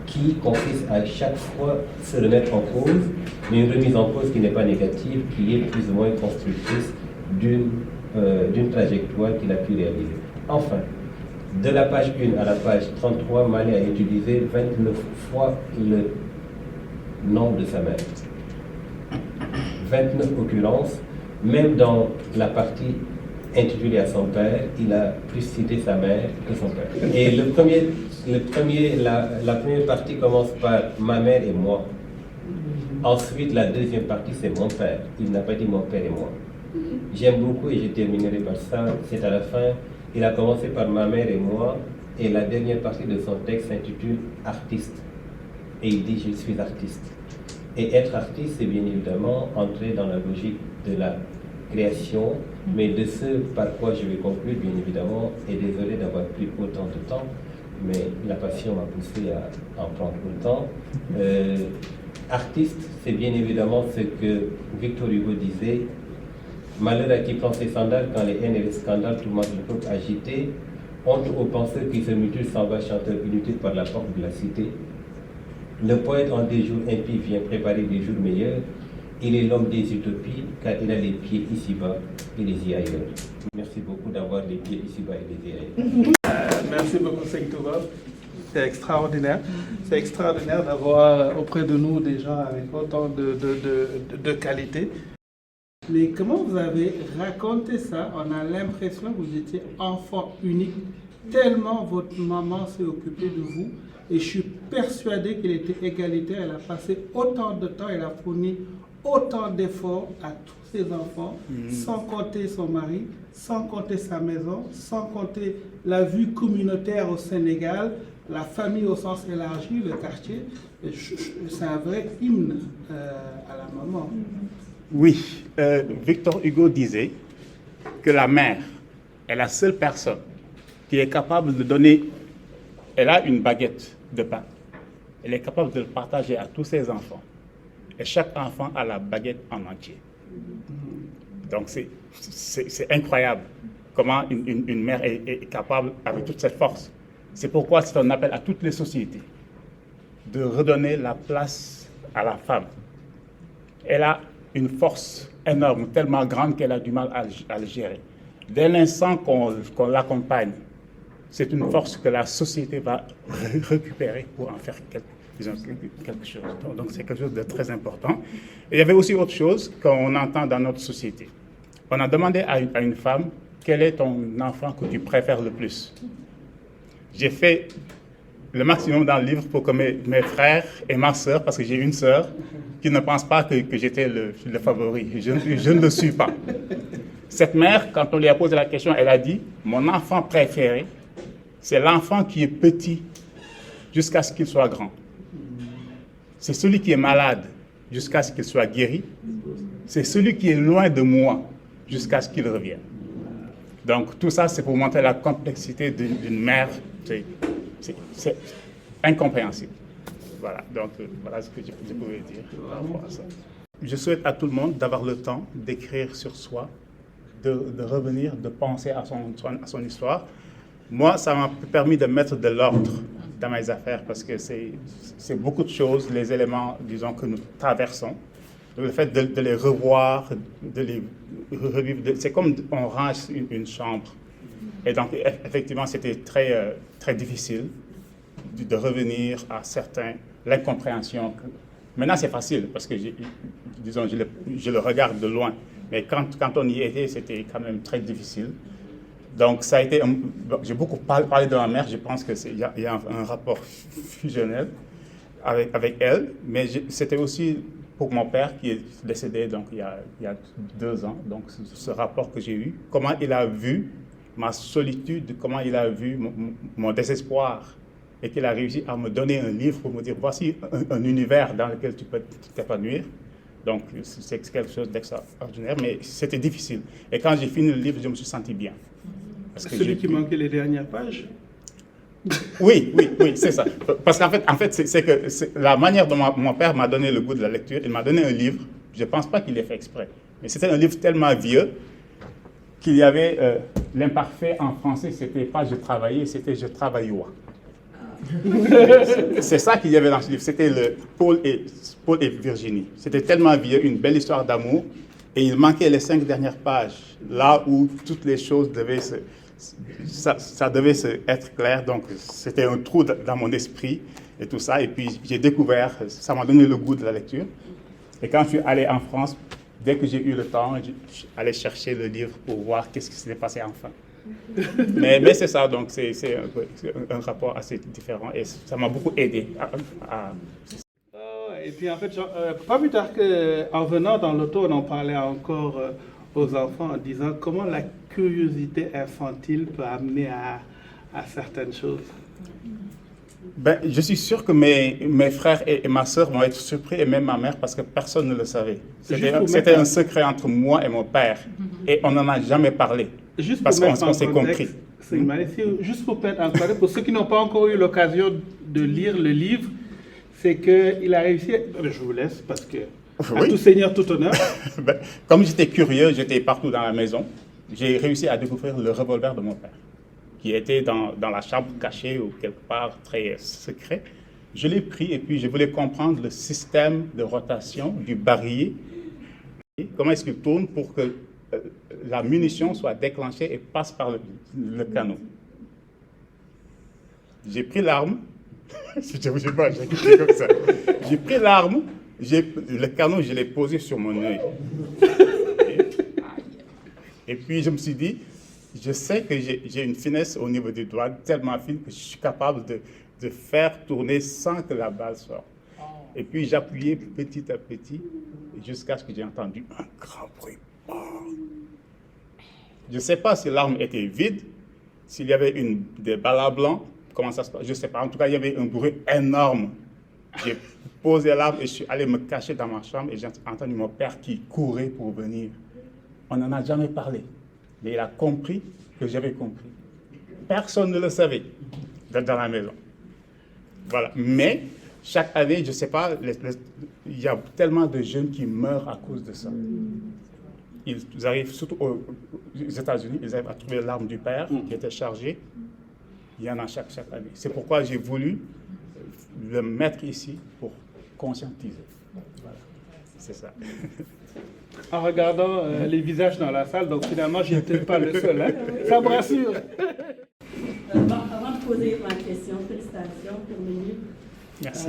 qui consiste à chaque fois se remettre en cause, mais une remise en cause qui n'est pas négative, qui est plus ou moins constructrice d'une trajectoire qu'il a pu réaliser. Enfin, de la page 1 à la page 33, Mallet a utilisé 29 fois le nom de sa mère. 29 occurrences, même dans la partie intitulée à son père, il a plus cité sa mère que son père. Et la première partie commence par ma mère et moi. Ensuite, la deuxième partie, c'est mon père. Il n'a pas dit mon père et moi. J'aime beaucoup et je terminerai par ça. C'est à la fin. Il a commencé par ma mère et moi. Et la dernière partie de son texte s'intitule Artiste. Et il dit je suis artiste. Et être artiste, c'est bien évidemment entrer dans la logique de la création, mais de ce par quoi je vais conclure, bien évidemment, et désolé d'avoir pris autant de temps, mais la passion m'a poussé à en prendre autant. Artiste, c'est bien évidemment ce que Victor Hugo disait, malheur à qui prend ses sandales quand les haines et les scandales tourmentent le peuple agité, honte aux penseurs qui se mutilent s'en va chanteur inutile par la porte de la cité. Le poète en des jours impies vient préparer des jours meilleurs. Il est l'homme des utopies car il a les pieds ici-bas et les yeux ailleurs. Merci beaucoup d'avoir les pieds ici-bas et les yeux ailleurs. Merci beaucoup, Seigne Touba. C'est extraordinaire. C'est extraordinaire d'avoir auprès de nous des gens avec autant de qualité. Mais comment vous avez raconté ça? On a l'impression que vous étiez enfant unique, tellement votre maman s'est occupée de vous. Et je suis persuadé qu'elle était égalitaire. Elle a passé autant de temps, elle a fourni autant d'efforts à tous ses enfants, sans compter son mari, sans compter sa maison, sans compter la vie communautaire au Sénégal, la famille au sens élargi, le quartier. C'est un vrai hymne à la maman. Oui, Victor Hugo disait que la mère est la seule personne qui est capable de donner, elle a une baguette de pain, elle est capable de le partager à tous ses enfants. Et chaque enfant a la baguette en entier. Donc c'est incroyable comment une mère est capable, avec toute cette force. C'est pourquoi c'est un appel à toutes les sociétés de redonner la place à la femme. Elle a une force énorme, tellement grande qu'elle a du mal à le gérer. Dès l'instant qu'on l'accompagne, c'est une force que la société va récupérer pour en faire quelque chose. Donc c'est quelque chose de très important. Et il y avait aussi autre chose qu'on entend dans notre société. On a demandé à une femme, quel est ton enfant que tu préfères le plus? J'ai fait le maximum dans le livre pour que mes frères et ma sœur, parce que j'ai une sœur, qui ne pense pas que j'étais le favori. Je ne le suis pas. Cette mère, quand on lui a posé la question, elle a dit, mon enfant préféré, c'est l'enfant qui est petit jusqu'à ce qu'il soit grand. C'est celui qui est malade jusqu'à ce qu'il soit guéri. C'est celui qui est loin de moi jusqu'à ce qu'il revienne. Donc tout ça, c'est pour montrer la complexité d'une mère. C'est incompréhensible. Voilà, donc voilà ce que je pouvais dire par rapport à ça. Je souhaite à tout le monde d'avoir le temps d'écrire sur soi, de revenir, de penser à son histoire. Moi, ça m'a permis de mettre de l'ordre dans mes affaires parce que c'est beaucoup de choses, les éléments, disons, que nous traversons. Le fait de les revoir, de les revivre, c'est comme on range une chambre. Et donc, effectivement, c'était très, très difficile de revenir à l'incompréhension. Maintenant, c'est facile parce que, disons, je le regarde de loin. Mais quand on y était, c'était quand même très difficile. Donc, ça a été... J'ai beaucoup parlé de ma mère. Je pense qu'il y a un rapport fusionnel avec elle. Mais c'était aussi pour mon père qui est décédé donc, il y a 2 ans. Donc, ce rapport que j'ai eu, comment il a vu ma solitude, comment il a vu mon désespoir et qu'il a réussi à me donner un livre pour me dire, voici un univers dans lequel tu peux t'épanouir. Donc, c'est quelque chose d'extraordinaire, mais c'était difficile. Et quand j'ai fini le livre, je me suis senti bien. Parce que celui qui manquait les dernières pages? Oui, c'est ça. Parce qu'en fait, c'est que la manière dont mon père m'a donné le goût de la lecture, il m'a donné un livre Je ne pense pas qu'il l'ait fait exprès. Mais c'était un livre tellement vieux qu'il y avait l'imparfait en français, c'était pas je travaillais, c'était je travaillais. C'est ça qu'il y avait dans ce livre, c'était le Paul et Virginie. C'était tellement vieux, une belle histoire d'amour, et il manquait les 5 dernières pages, là où toutes les choses devaient ça devait être clair, donc c'était un trou dans mon esprit et tout ça, et puis j'ai découvert, ça m'a donné le goût de la lecture, et quand je suis allé en France, dès que j'ai eu le temps, je suis allé chercher le livre pour voir qu'est-ce qui s'était passé enfin. Mais c'est ça, donc c'est un rapport assez différent et ça m'a beaucoup aidé à... Et puis en fait, pas plus tard qu'en venant dans l'auto, on en parlait encore aux enfants en disant comment la curiosité infantile peut amener à certaines choses. Ben, je suis sûr que mes frères et ma sœur vont être surpris, et même ma mère, parce que personne ne le savait. C'était un secret entre moi et mon père, et on n'en a jamais parlé, parce qu'on s'est compris. Juste pour mettre en contexte, pour ceux qui n'ont pas encore eu l'occasion de lire le livre, c'est qu'il a réussi, je vous laisse, parce que à tout seigneur, tout honneur. Ben, comme j'étais curieux, j'étais partout dans la maison, j'ai réussi à découvrir le revolver de mon père, qui était dans la chambre cachée ou quelque part très secret. Je l'ai pris et puis je voulais comprendre le système de rotation du barillet. Comment est-ce qu'il tourne pour que la munition soit déclenchée et passe par le canon. J'ai pris l'arme. Je ne sais pas, j'ai écouté comme ça. J'ai pris l'arme, le canon, je l'ai posé sur mon œil. Et puis je me suis dit, je sais que j'ai une finesse au niveau des doigts tellement fine que je suis capable de faire tourner sans que la balle sorte. Et puis j'appuyais petit à petit jusqu'à ce que j'ai entendu un grand bruit. Je ne sais pas si l'arme était vide, s'il y avait des balles à blanc, comment ça se passe, je ne sais pas. En tout cas, il y avait un bruit énorme. J'ai posé l'arme et je suis allé me cacher dans ma chambre et j'ai entendu mon père qui courait pour venir. On n'en a jamais parlé, mais il a compris que j'avais compris. Personne ne le savait dans la maison. Voilà. Mais chaque année, je ne sais pas, il y a tellement de jeunes qui meurent à cause de ça. Ils arrivent, surtout aux États-Unis, ils arrivent à trouver l'arme du père qui était chargée. Il y en a chaque année. C'est pourquoi j'ai voulu le mettre ici pour conscientiser. Voilà. C'est ça. En regardant les visages dans la salle, donc finalement, je n'étais pas le seul. Hein? Ça me rassure. Avant de poser ma question, félicitations pour le livre. Merci.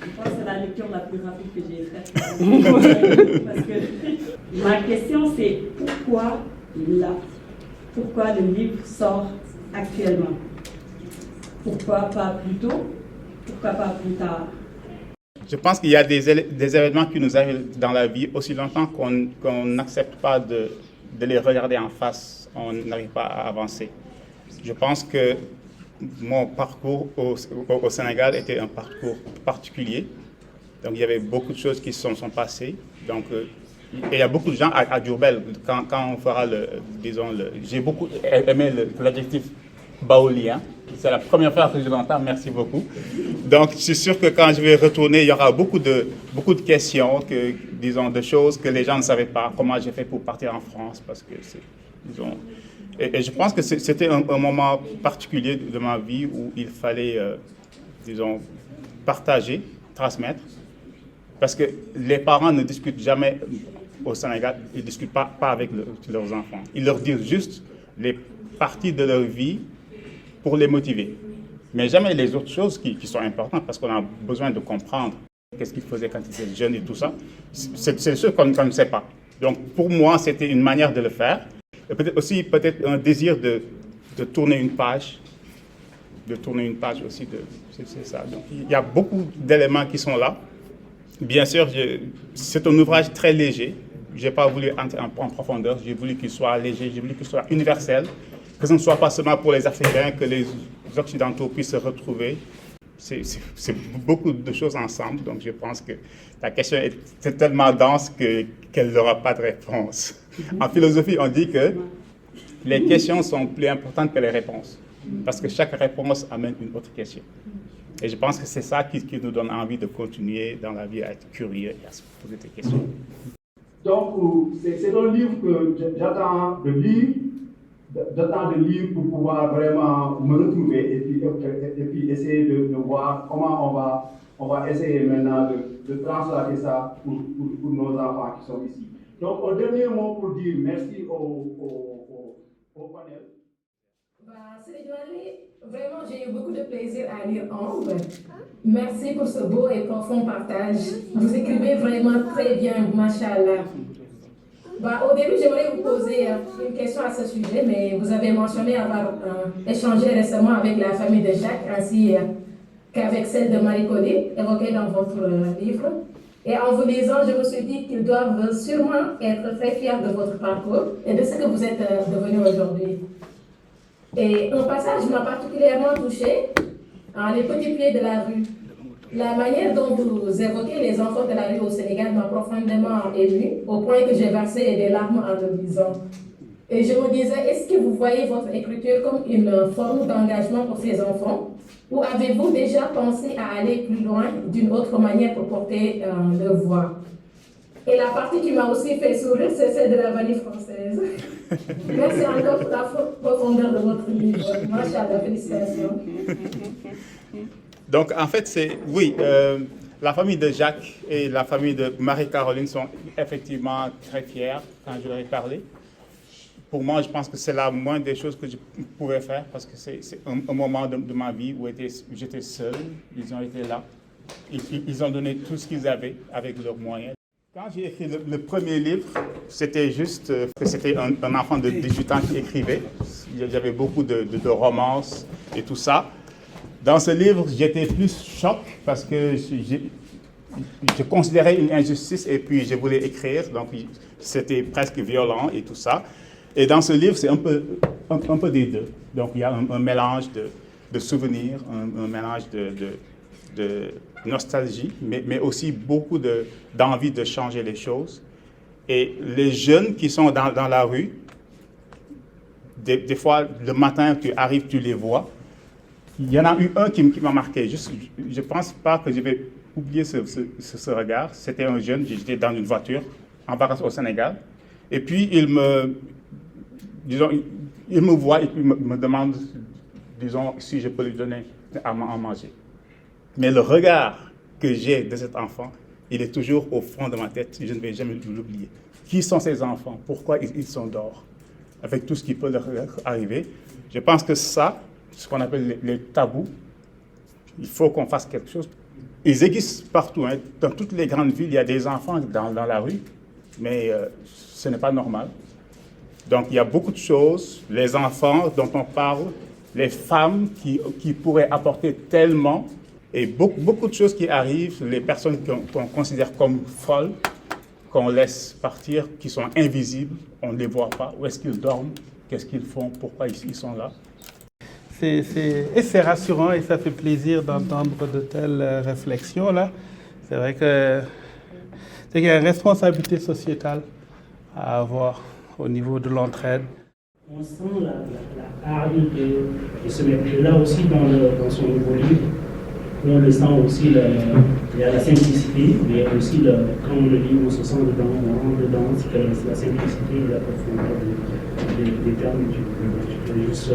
Je pense que c'est la lecture la plus rapide que j'ai faite. Parce que ma question, c'est pourquoi le livre sort actuellement? Pourquoi pas plus tôt? Pourquoi pas plus tard? Je pense qu'il y a des événements qui nous arrivent dans la vie aussi longtemps qu'on n'accepte pas de les regarder en face, on n'arrive pas à avancer. Je pense que mon parcours au Sénégal était un parcours particulier. Donc il y avait beaucoup de choses qui se sont passées. Donc, et il y a beaucoup de gens à Diourbel, quand on fera j'ai beaucoup aimé l'adjectif baoulien. C'est la première fois que je l'entends, merci beaucoup. Donc, je suis sûr que quand je vais retourner, il y aura beaucoup de questions, de choses que les gens ne savaient pas. Comment j'ai fait pour partir en France, parce que et je pense que c'était un moment particulier de ma vie où il fallait, partager, transmettre. Parce que les parents ne discutent jamais au Sénégal, ils ne discutent pas avec leurs enfants. Ils leur disent juste les parties de leur vie pour les motiver. Mais jamais les autres choses qui sont importantes parce qu'on a besoin de comprendre qu'est-ce qu'ils faisaient quand ils étaient jeunes et tout ça. C'est des choses qu'on ne sait pas. Donc pour moi, c'était une manière de le faire. Et peut-être un désir de tourner une page. De tourner une page aussi. C'est ça. Donc il y a beaucoup d'éléments qui sont là. Bien sûr, c'est un ouvrage très léger. Je n'ai pas voulu entrer en profondeur. J'ai voulu qu'il soit léger, j'ai voulu qu'il soit universel. Que ce ne soit pas seulement pour les Africains, que les Occidentaux puissent se retrouver. C'est beaucoup de choses ensemble. Donc je pense que la question est tellement dense qu'elle n'aura pas de réponse. En philosophie, on dit que les questions sont plus importantes que les réponses. Parce que chaque réponse amène une autre question. Et je pense que c'est ça qui nous donne envie de continuer dans la vie, à être curieux et à se poser des questions. Donc, c'est un livre que j'attends de lire pour pouvoir vraiment me retrouver et puis essayer de voir comment on va essayer maintenant de translater ça pour nos enfants qui sont ici. Donc, un dernier mot pour dire merci au panel. Vraiment, j'ai eu beaucoup de plaisir à lire Ombre. Merci pour ce beau et profond partage. Vous écrivez vraiment très bien, machallah. Au début, j'aimerais vous poser une question à ce sujet, mais vous avez mentionné avoir échangé récemment avec la famille de Jacques ainsi qu'avec celle de Marie-Colline, évoquée dans votre livre. Et en vous lisant, je me suis dit qu'ils doivent sûrement être très fiers de votre parcours et de ce que vous êtes devenu aujourd'hui. Et un passage m'a particulièrement touchée, les petits pieds de la rue. La manière dont vous évoquez les enfants de la rue au Sénégal m'a profondément émue, au point que j'ai versé des larmes en le lisant. Et je me disais, est-ce que vous voyez votre écriture comme une forme d'engagement pour ces enfants? Ou avez-vous déjà pensé à aller plus loin d'une autre manière pour porter leur voix? Et la partie qui m'a aussi fait sourire, c'est celle de la vanille française. Merci encore pour la profondeur de votre livre. Machallah, félicitations. Donc, en fait, la famille de Jacques et la famille de Marie-Caroline sont effectivement très fiers quand je leur ai parlé. Pour moi, je pense que c'est la moindre des choses que je pouvais faire parce que c'est un moment de ma vie où j'étais seul. Ils ont été là. Ils ont donné tout ce qu'ils avaient avec leurs moyens. Quand j'ai écrit le premier livre, c'était juste que c'était un enfant de 18 ans qui écrivait. Il y avait beaucoup de romances et tout ça. Dans ce livre, j'étais plus choc parce que je considérais une injustice et puis je voulais écrire, donc c'était presque violent et tout ça. Et dans ce livre, c'est un peu des deux. Donc il y a un mélange de souvenirs, un mélange de nostalgie, mais aussi beaucoup d'envie de changer les choses. Et les jeunes qui sont dans la rue, des fois, le matin, tu arrives, tu les vois. Il y en a eu un qui m'a marqué. Je ne pense pas que je vais oublier ce regard. C'était un jeune, j'étais dans une voiture, en vacances au Sénégal. Et puis, il me voit et puis me demande, disons, si je peux lui donner à manger. Mais le regard que j'ai de cet enfant, il est toujours au fond de ma tête. Je ne vais jamais l'oublier. Qui sont ces enfants? Pourquoi ils sont dehors? Avec tout ce qui peut leur arriver. Je pense que ça, ce qu'on appelle les tabous, il faut qu'on fasse quelque chose. Ils existent partout. Hein. Dans toutes les grandes villes, il y a des enfants dans la rue, mais ce n'est pas normal. Donc, il y a beaucoup de choses. Les enfants dont on parle, les femmes qui pourraient apporter tellement, et beaucoup de choses qui arrivent, les personnes qu'on considère comme folles, qu'on laisse partir, qui sont invisibles, on ne les voit pas. Où est-ce qu'ils dorment? Qu'est-ce qu'ils font? Pourquoi ils sont là? Et c'est rassurant et ça fait plaisir d'entendre de telles réflexions-là. C'est vrai qu'il y a une responsabilité sociétale à avoir au niveau de l'entraide. On sent la hargne de se mettre là aussi dans son nouveau livre. On le sent aussi, il y a la simplicité, mais aussi quand on le lit, on se sent dedans, on rentre dedans, c'est la simplicité et la profondeur des termes. Je peux juste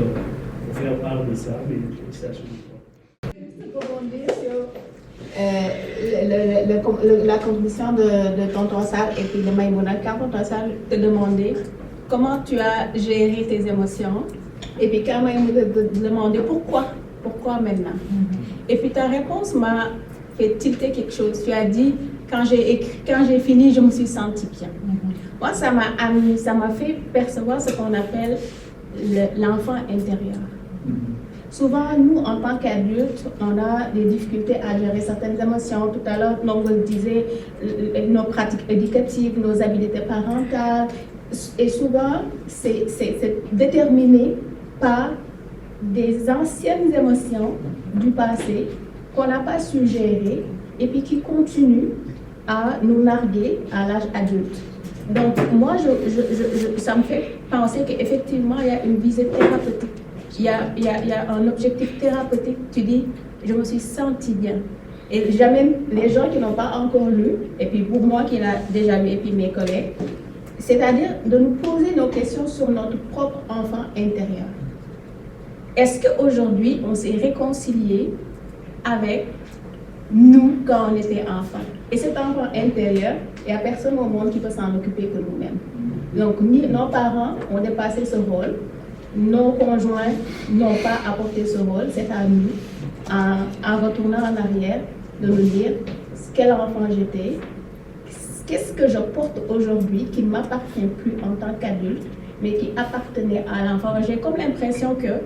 faire part de ça, mais félicitations. La contribution de Tonton Sall et puis de Maïmouna, quand Tonton Sall te demandait comment tu as géré tes émotions, et puis quand Maïmouna te demandait pourquoi maintenant. Et puis ta réponse m'a fait tilter quelque chose. Tu as dit, quand j'ai fini, je me suis sentie bien. Moi, ça m'a fait percevoir ce qu'on appelle l'enfant intérieur. Souvent, nous, en tant qu'adultes, on a des difficultés à gérer certaines émotions. Tout à l'heure, on vous disait nos pratiques éducatives, nos habiletés parentales. Et souvent, c'est déterminé par des anciennes émotions du passé qu'on n'a pas su gérer et puis qui continuent à nous narguer à l'âge adulte. Donc, moi, ça me fait penser qu'effectivement, il y a une visée thérapeutique il y a un objectif thérapeutique, tu dis, je me suis senti bien. Et j'amène les gens qui n'ont pas encore lu, et puis pour moi qui l'a déjà lu, et puis mes collègues, c'est-à-dire de nous poser nos questions sur notre propre enfant intérieur. Est-ce qu'aujourd'hui, on s'est réconcilié avec nous quand on était enfant? Et cet enfant intérieur, il n'y a personne au monde qui peut s'en occuper que nous-mêmes. Donc, nos parents ont dépassé ce rôle, nos conjoints n'ont pas apporté ce rôle, c'est à nous, en retournant en arrière, de nous dire quel enfant j'étais, qu'est-ce que je porte aujourd'hui qui ne m'appartient plus en tant qu'adulte, mais qui appartenait à l'enfant. J'ai comme l'impression que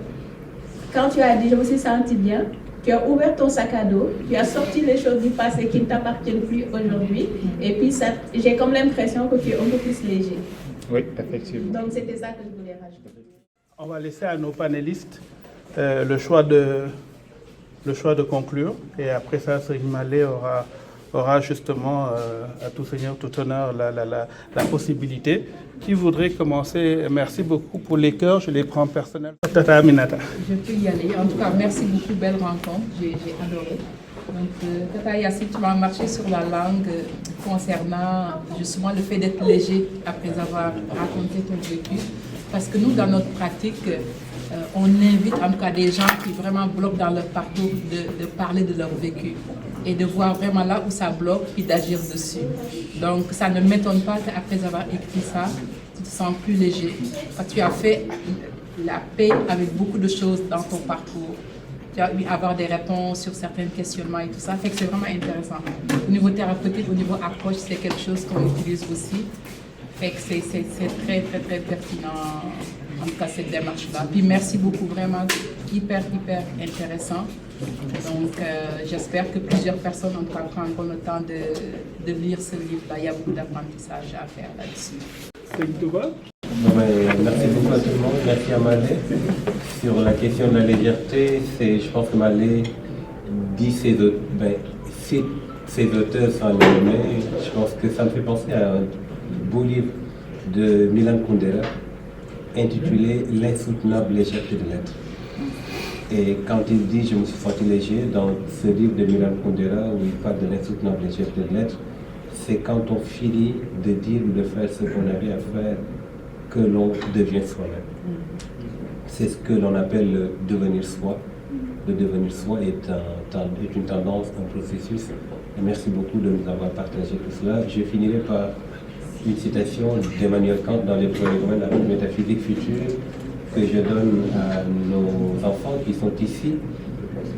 quand tu as dit je me suis senti bien, tu as ouvert ton sac à dos, tu as sorti les choses du passé qui ne t'appartiennent plus aujourd'hui, et puis j'ai comme l'impression que tu es un peu plus léger. Oui, effectivement. Donc c'était ça que je voulais rajouter. On va laisser à nos panélistes le choix de conclure, et après ça, Serigne Malé aura justement, à tout seigneur, tout honneur, la possibilité. Qui voudrait commencer? Merci beaucoup pour les cœurs, je les prends personnels. Tata Aminata. Je peux y aller. En tout cas, merci beaucoup, belle rencontre, j'ai adoré. Donc, Tata Yacine, tu m'as marché sur la langue concernant justement le fait d'être léger après avoir raconté ton vécu. Parce que nous, dans notre pratique, on invite en tout cas des gens qui vraiment bloquent dans leur parcours de parler de leur vécu et de voir vraiment là où ça bloque puis d'agir dessus. Donc ça ne m'étonne pas qu'après avoir écrit ça, tu te sens plus léger. Parce que tu as fait la paix avec beaucoup de choses dans ton parcours. Tu as eu avoir des réponses sur certains questionnements et tout ça. Fait que c'est vraiment intéressant. Au niveau thérapeutique, au niveau approche, c'est quelque chose qu'on utilise aussi. Fait que c'est très, très, très pertinent, en tout cas, cette démarche-là. Puis merci beaucoup, vraiment, hyper intéressant. Donc, j'espère que plusieurs personnes en tout cas prendront le temps de lire ce livre-là. Il y a beaucoup d'apprentissage à faire là-dessus. C'est tout bas? Merci beaucoup à tout le monde. Merci à Malé. Sur la question de la légèreté, je pense que Malé dit ses auteurs sans les nommer. Je pense que ça me fait penser à un beau livre de Milan Kundera intitulé L'insoutenable légèreté de l'être. Et quand il dit je me suis senti léger, dans ce livre de Milan Kundera où il parle de l'insoutenable légèreté de l'être, c'est quand on finit de dire ou de faire ce qu'on avait à faire que l'on devient soi-même. C'est ce que l'on appelle le devenir soi. Le devenir soi est une tendance, un processus. Et merci beaucoup de nous avoir partagé tout cela. Je finirai par une citation d'Emmanuel Kant dans les prolegomènes de la métaphysique future que je donne à nos enfants qui sont ici.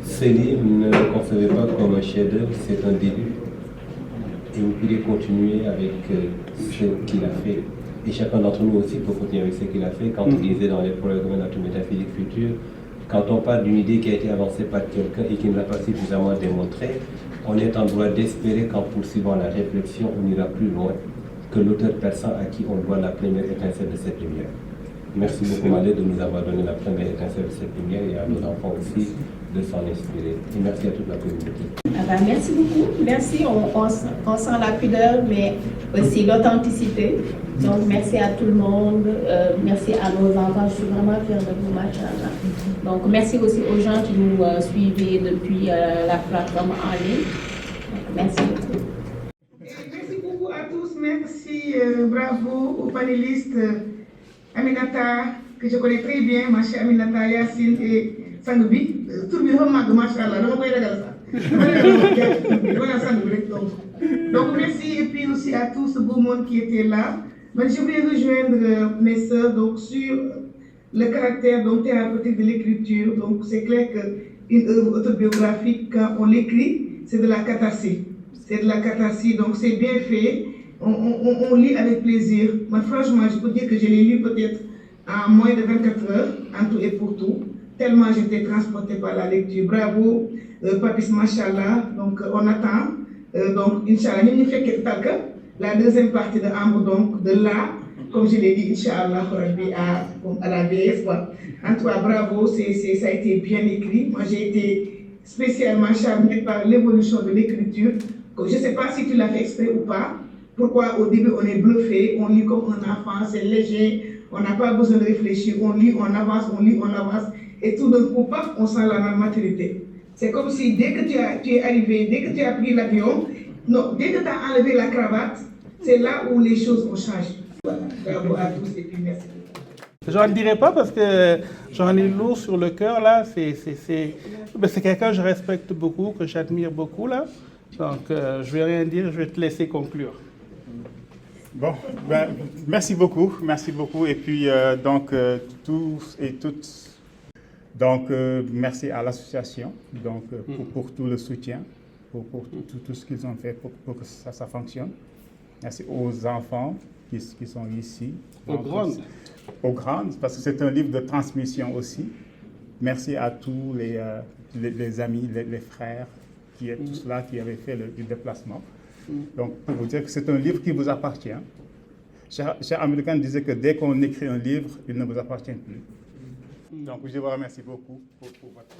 Ce livre, ne le concevez pas comme un chef-d'œuvre, c'est un début. Et vous pouvez continuer avec ce qu'il a fait. Et chacun d'entre nous aussi peut continuer avec ce qu'il a fait. Quand il disait dans les prolegomènes de la métaphysique future, quand on parle d'une idée qui a été avancée par quelqu'un et qui ne l'a pas suffisamment démontrée, on est en droit d'espérer qu'en poursuivant la réflexion, on ira plus loin que l'auteur persan à qui on doit la première étincelle de cette lumière. Merci beaucoup Malé de nous avoir donné la première étincelle de cette lumière et à nos enfants aussi de s'en inspirer. Et merci à toute la communauté. Merci beaucoup. Merci. On sent la pudeur, mais aussi l'authenticité. Donc merci à tout le monde. Merci à nos enfants. Je suis vraiment fière de vous, machallah. Donc merci aussi aux gens qui nous suivent depuis la plateforme en ligne. Donc, merci beaucoup. Merci beaucoup à tous. Merci, bravo aux panélistes Aminata, que je connais très bien, ma chère Aminata, Yacine et Sanoubi. Tout le monde machallah. Donc merci et puis aussi à tout ce beau monde qui était là. Mais je voulais rejoindre mes sœurs donc, sur le caractère donc, thérapeutique de l'écriture. Donc c'est clair qu'une œuvre autobiographique, quand on l'écrit, c'est de la catharsis. C'est de la catharsis, donc c'est bien fait. On lit avec plaisir. Moi, franchement, je peux dire que je l'ai lu peut-être en moins de 24 heures, en tout et pour tout. Tellement j'étais transportée par la lecture. Bravo, Papis Machallah. Donc on attend. Donc, Inch'Allah, nous fait que la deuxième partie de Ambre, donc de là, comme je l'ai dit, Inch'Allah, à la BS. En tout cas, bravo, ça a été bien écrit. Moi, j'ai été spécialement charmée par l'évolution de l'écriture. Je ne sais pas si tu l'as fait exprès ou pas. Pourquoi au début on est bluffé, on lit comme un enfant, c'est léger, on n'a pas besoin de réfléchir, on lit, on avance, on lit, on avance. et tout d'un coup, paf, on sent la maturité. C'est comme si dès que tu es arrivé, dès que tu as pris l'avion, non, dès que tu as enlevé la cravate, c'est là où les choses ont changé. Voilà, bravo à tous et puis merci. Je ne dirai pas parce que j'en ai lourd sur le cœur là. C'est quelqu'un que je respecte beaucoup, que j'admire beaucoup là. Donc je ne vais rien dire, je vais te laisser conclure. Bon, ben, merci beaucoup. Et puis tous et toutes, donc merci à l'association donc pour tout le soutien, pour tout ce qu'ils ont fait pour que ça fonctionne. Merci aux enfants qui sont ici. Aux grandes, parce que c'est un livre de transmission aussi. Merci à tous les amis, les frères, tous là qui avaient fait le déplacement. Donc, pour vous dire que c'est un livre qui vous appartient. Cher Américain disait que dès qu'on écrit un livre, il ne vous appartient plus. Donc, je vous remercie beaucoup pour votre...